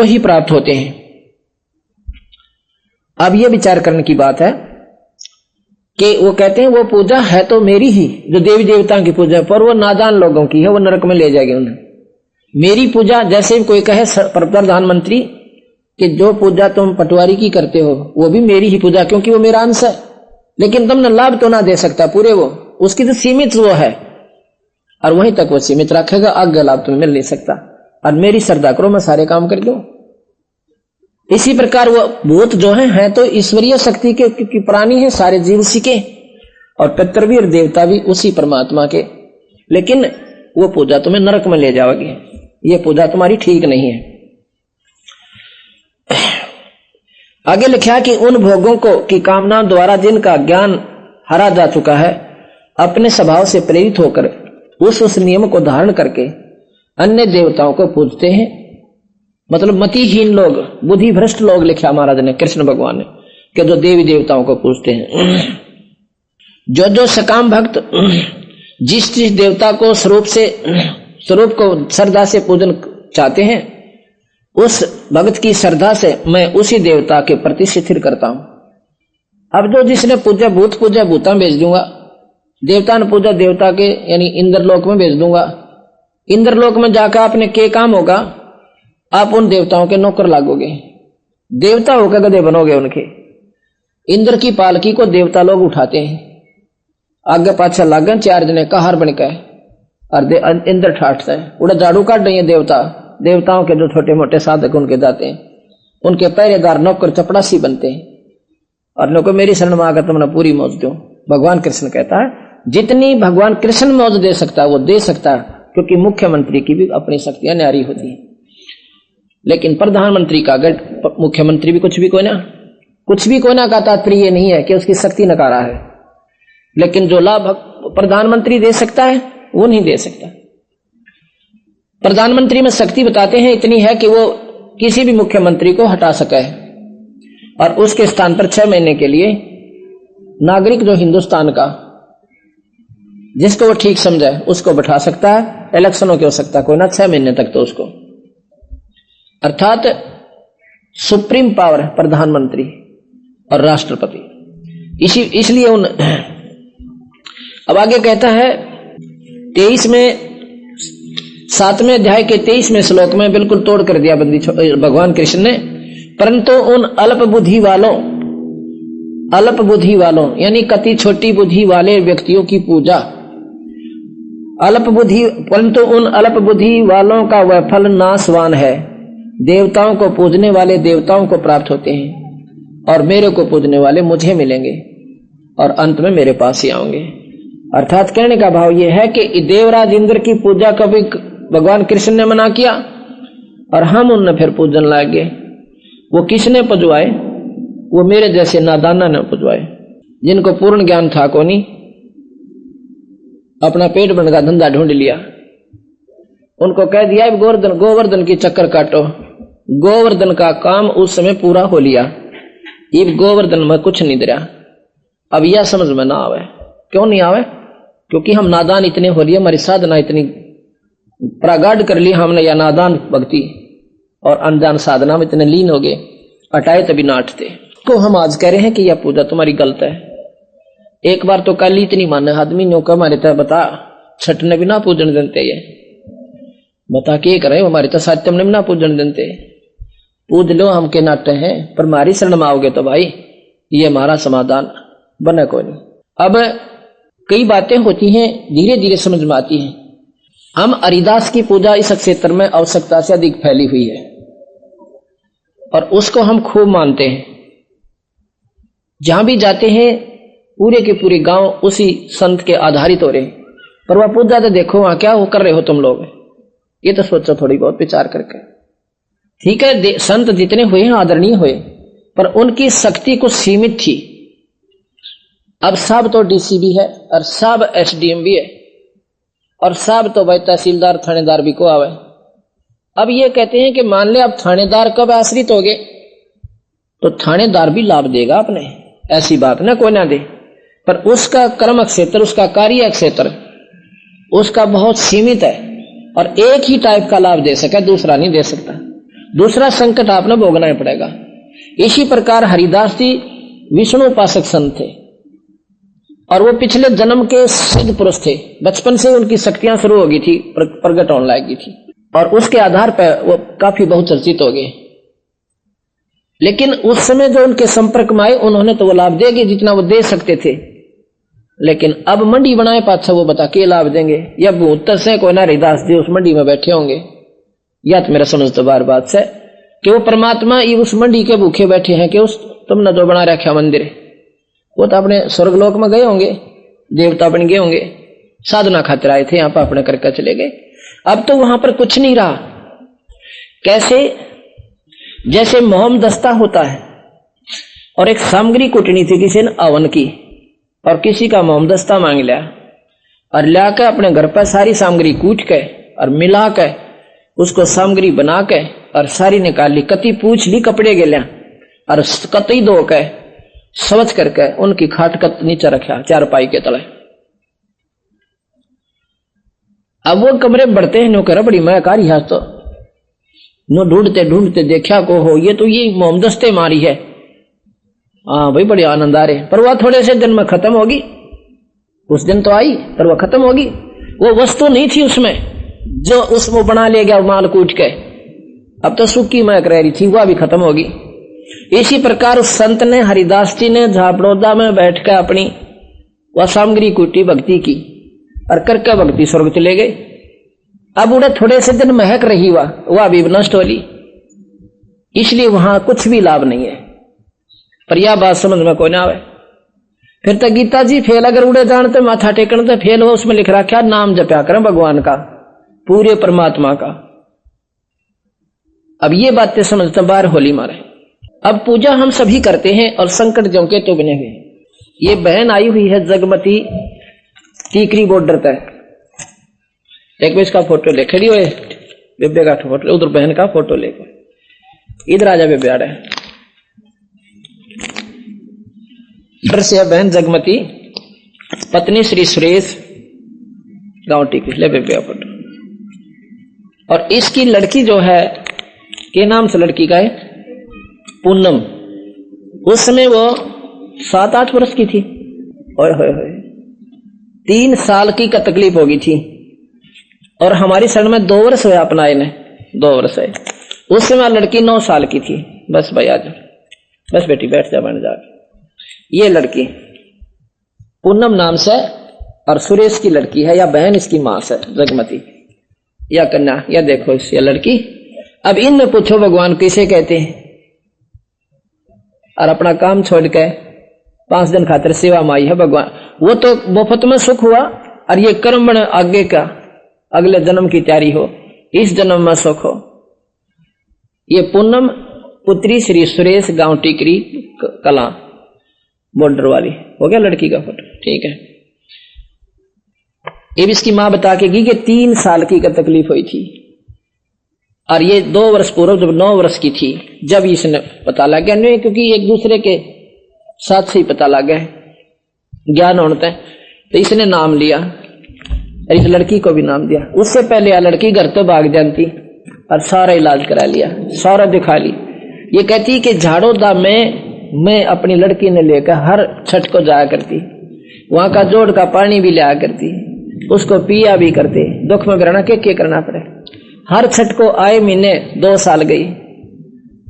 ही प्राप्त होते हैं। अब यह विचार करने की बात है कि वो कहते हैं वो पूजा है तो मेरी ही, जो देवी देवताओं की पूजा है, पर वो नादान लोगों की है, वो नरक में ले जाएगी उन्हें। मेरी पूजा, जैसे कोई कहे प्रधानमंत्री कि जो पूजा तुम पटवारी की करते हो वो भी मेरी ही पूजा, क्योंकि वो मेरा अंश है, लेकिन तुमने लाभ तो ना दे सकता पूरे, वो उसकी तो सीमित वो है और वहीं तक वो सीमित रखेगा, आगे लाभ तुम्हें मिल नहीं सकता। और मेरी श्रद्धा करो, मैं सारे काम कर दूं। इसी प्रकार वो भूत जो है तो ईश्वरीय शक्ति के, क्योंकि प्राणी है, सारे जीव उसी के, और पितर भी और देवता भी उसी परमात्मा के, लेकिन वो पूजा तुम्हें नरक में ले जाओगी, ये पूजा तुम्हारी ठीक नहीं है। आगे लिखा कि उन भोगों को की कामनाओं द्वारा जिनका ज्ञान हरा जा चुका है, अपने स्वभाव से प्रेरित होकर उस नियम को धारण करके अन्य देवताओं को पूजते हैं। मतलब मतिहीन लोग, बुद्धि भ्रष्ट लोग, लिखा महाराज ने, कृष्ण भगवान ने, कि जो देवी देवताओं को पूजते हैं। जो सकाम भक्त जिस देवता को स्वरूप को श्रद्धा से पूजन चाहते हैं, उस भक्त की श्रद्धा से मैं उसी देवता के प्रति शिथिल करता हूं। अब जो जिसने पूजा भूता भेज दूंगा, देवता ने पूजा देवता के यानी इंद्रलोक में भेज दूंगा। इंद्रलोक में जाकर आपने के काम होगा, आप उन देवताओं के नौकर लागोगे, देवता होकर गधे बनोगे उनके। इंद्र की पालकी को देवता लोग उठाते हैं, आगे पाछा लागन 4 जने का हार बनकर, और इंद्र ठाटता है, उड़ा झाड़ू काट रही है देवताओं के जो छोटे मोटे साधक उनके जाते हैं, उनके पहरेदार नौकर चपड़ासी बनते हैं, और लोगों मेरी शरण में आकर तुमने पूरी मौज दो। भगवान कृष्ण कहता है जितनी भगवान कृष्ण मौज दे सकता है वो दे सकता है, क्योंकि मुख्यमंत्री की भी अपनी शक्तियां न्यारी होती है। लेकिन प्रधानमंत्री का अगर मुख्यमंत्री भी कुछ भी कोई ना का तात्पर्य ये नहीं है कि उसकी शक्ति नकारा है, लेकिन जो लाभ प्रधानमंत्री दे सकता है वो नहीं दे सकता। प्रधानमंत्री में शक्ति बताते हैं इतनी है कि वो किसी भी मुख्यमंत्री को हटा सके और उसके स्थान पर 6 महीने के लिए नागरिक जो हिंदुस्तान का जिसको वो ठीक समझे उसको बैठा सकता है। इलेक्शनों की हो सकता कोई ना 6 महीने तक, तो उसको अर्थात सुप्रीम पावर है प्रधानमंत्री और राष्ट्रपति। इसलिए उन अब आगे कहता है 23 में 7वें अध्याय के 23वें श्लोक में बिल्कुल तोड़ कर दिया बंदी भगवान कृष्ण ने। परंतु उन अल्प बुद्धि वालों यानी कति छोटी बुद्धि वाले व्यक्तियों की पूजा परंतु उन अल्प बुद्धि वालों का वह फल नाशवान है। देवताओं को पूजने वाले देवताओं को प्राप्त होते हैं और मेरे को पूजने वाले मुझे मिलेंगे। और अंत में मेरे पास ही आओगे। अर्थात कहने का भाव यह है कि देवराज इंद्र की पूजा कभी भगवान कृष्ण ने मना किया और हम उनने फिर पूजन लागे। वो किसने पुजवाए? वो मेरे जैसे नादाना ने पुजवाए, जिनको पूर्ण ज्ञान था को नहीं, अपना पेट भरने का धंधा ढूंढ लिया। उनको कह दिया गोवर्धन की चक्कर काटो। गोवर्धन का काम उस समय पूरा हो लिया, इब गोवर्धन में कुछ नहीं दे रहा। अब यह समझ में ना आवे। क्यों नहीं आवे? क्योंकि हम नादान इतने हो लिए, हमारी साधना इतनी प्रगाढ़ कर ली हमने, या नादान भक्ति और अनजान साधना में इतने लीन हो गए, हटाए तभी ना हटते। को हम आज कह रहे हैं कि यह पूजा तुम्हारी गलत है। एक बार तो कल इतनी माने आदमी ने कहा हमारे तो बता छठने भी ना पूजन देते, ये बता के करे हमारे तो सात्यम ने भी ना पूजन देते। पूज लो हम के नाटे हैं, पर हमारी शरण में आओगे तो भाई ये हमारा समाधान बने को नहीं। अब कई बातें होती हैं, धीरे धीरे समझ में आती हैं। हम हरिदास की पूजा इस क्षेत्र में आवश्यकता से अधिक फैली हुई है और उसको हम खूब मानते हैं। जहां भी जाते हैं पूरे के पूरे गांव उसी संत के आधारित हो रहे हैं, पर वह पूजा तो देखो वहां क्या वो कर रहे हो तुम लोग, ये तो सोचो थोड़ी बहुत विचार करके। ठीक है, संत जितने हुए हैं आदरणीय हुए, पर उनकी शक्ति कुछ सीमित थी। अब सब तो डीसी भी है और सब एसडीएम भी है और सब तो भाई तहसीलदार थानेदार भी को आवे। अब ये कहते हैं कि मान ले अब थानेदार कब आश्रित हो गए तो थानेदार भी लाभ देगा अपने, ऐसी बात ना कोई ना दे, पर उसका कर्म क्षेत्र, उसका कार्य क्षेत्र उसका बहुत सीमित है और एक ही टाइप का लाभ दे सके, दूसरा नहीं दे सकता। दूसरा संकट आपने भोगना ही पड़ेगा। इसी प्रकार हरिदास जी विष्णु उपासक संत थे और वो पिछले जन्म के सिद्ध पुरुष थे। बचपन से उनकी शक्तियां शुरू हो गई थी, प्रकट होने लगी थी और उसके आधार पर वो काफी बहुचर्चित हो गए। लेकिन उस समय जो उनके संपर्क में आए उन्होंने तो वो लाभ देंगे जितना वो दे सकते थे, लेकिन अब मंडी बनाए पाछा वो बता के लाभ देंगे या भूत से कोई ना हरिदास जी उस मंडी में बैठे होंगे, या तो मेरा समझ तो बार बात से कि वो परमात्मा ये उस मंडी के भूखे बैठे हैं कि उस तुमने जो बना रखा मंदिर वो तो अपने स्वर्गलोक में गए होंगे, देवता बन गए होंगे, साधना खातिर आए थे, यहां पर अपने करके चले गए। अब तो वहां पर कुछ नहीं रहा। कैसे? जैसे मोहम दस्ता होता है और एक सामग्री कुटनी थी किसी ने अवन की और किसी का मोहम दस्ता मांग लिया और लाकर अपने घर पर सारी सामग्री कूट के और मिला के उसको सामग्री बना के और सारी निकाल ली, कति पूछ ली कपड़े गलिया और कतई धो के सवच करके उनकी खाट का नीचे रखा चारपाई के तले। अब वो कमरे बढ़ते हैं, नो कर बड़ी मैं कारी है तो नो ढूंढते ढूंढते देखा को हो ये तो ये मोमदस्ते मारी है। हाँ भाई बड़े आनंद आ रहे, पर वह थोड़े से दिन में खत्म होगी। उस दिन तो आई पर वह खत्म होगी। वो वस्तु नहीं थी उसमें जो उसको बना ले गया माल कूट के, अब तो सूखी महक रह रही थी, वह भी खत्म होगी। इसी प्रकार उस संत ने, हरिदास जी ने झापड़ौदा में बैठकर अपनी वह सामग्री कूटी भक्ति की और करके भक्ति स्वर्ग चले गए। अब उन्हें थोड़े से दिन महक रही वह भी नष्ट हो ली, इसलिए वहां कुछ भी लाभ नहीं है। पर यह बात समझ में कोई ना आवे। फिर तो गीता जी फेल अगर उड़े जानते माथा टेकन तो फेल हो, उसमें लिख रखा नाम जपया करें भगवान का, पूरे परमात्मा का। अब ये बातें समझते बाहर होली मारे। अब पूजा हम सभी करते हैं और संकट जो के तो बने हुए। ये बहन आई हुई है जगमती टीकरी बॉर्डर तक, एक बार इसका फोटो ले खड़ी हुए बेबे का फोटो, उधर बहन का फोटो लेकर इधर आजा बेबे आ रहा है। इधर से बहन जगमती, पत्नी श्री सुरेश, गांव टीकरी, ले बेबे का फोटो। और इसकी लड़की जो है, के नाम से लड़की का है, पूनम। उस समय वो 7-8 वर्ष की थी। ओए होए होए, 3 साल की का तकलीफ होगी थी और हमारी शरण में 2 वर्ष हुए अपनाए ने, 2 वर्ष है। उस समय लड़की 9 साल की थी। बस भाई आ जा, बस बेटी बैठ जा, बन जा। ये लड़की पूनम नाम से और सुरेश की लड़की है, या बहन इसकी मां से जगमती, या कन्या, या देखो इस ये लड़की। अब इनमें पूछो भगवान किसे कहते हैं, और अपना काम छोड़ के 5 दिन खातिर सेवा में आई है भगवान। वो तो मुफ्त में सुख हुआ, और ये कर्म बने आगे का, अगले जन्म की तैयारी हो, इस जन्म में सुख हो। ये पूनम पुत्री श्री सुरेश, गांव टिकरी कला, बॉर्डर वाली। हो गया लड़की का फोटो, ठीक है। ये भी इसकी मां बता के गई कि 3 साल की का तकलीफ हुई थी, और ये 2 वर्ष पूर्व जब 9 वर्ष की थी जब इसने पता लग गया, नहीं क्योंकि एक दूसरे के साथ से ही पता लग गया ज्ञान होता है, तो इसने नाम लिया और इस लड़की को भी नाम दिया। उससे पहले यह लड़की घर तो भाग जाती और सारा इलाज करा लिया, सारा दिखा ली। ये कहती कि झाड़ोदा में मैं अपनी लड़की ने लेकर हर छठ को जाया करती, वहां का जोड़ का पानी भी लिया करती, उसको पिया भी करते, दुख में करना के करना पड़े। हर छठ को आए महीने 2 साल गई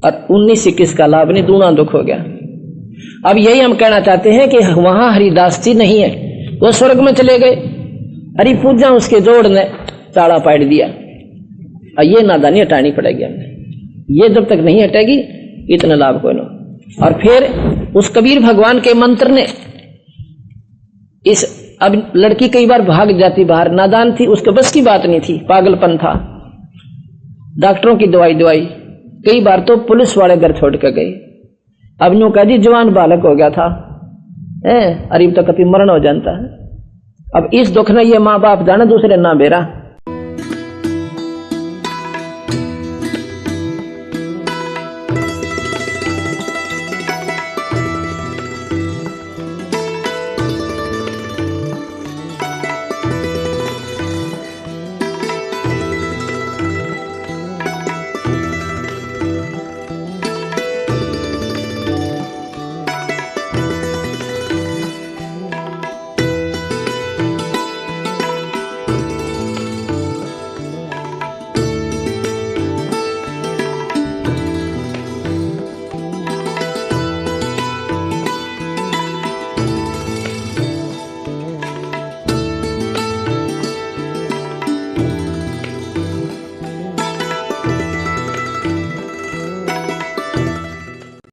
और 19-21 का लाभ नहीं, दूना दुख हो गया। अब यही हम कहना चाहते हैं कि वहां हरिदास जी नहीं है, वो स्वर्ग में चले गए, हरि पूजा उसके जोड़ ने ताड़ा पाड़ दिया, और ये नादानी हटानी पड़ेगी हमें। ये जब तक नहीं हटेगी इतना लाभ कोई ना। और फिर उस कबीर भगवान के मंत्र ने इस, अब लड़की कई बार भाग जाती बाहर, नादान थी, उसके बस की बात नहीं थी, पागलपन था, डॉक्टरों की दवाई कई बार तो पुलिस वाले घर छोड़ के गए। अब यूं कह दी जवान बालक हो गया था, अरे तो कभी मरण हो जाता है। अब इस दुख ने ये माँ बाप जाने दूसरे ना बेरा,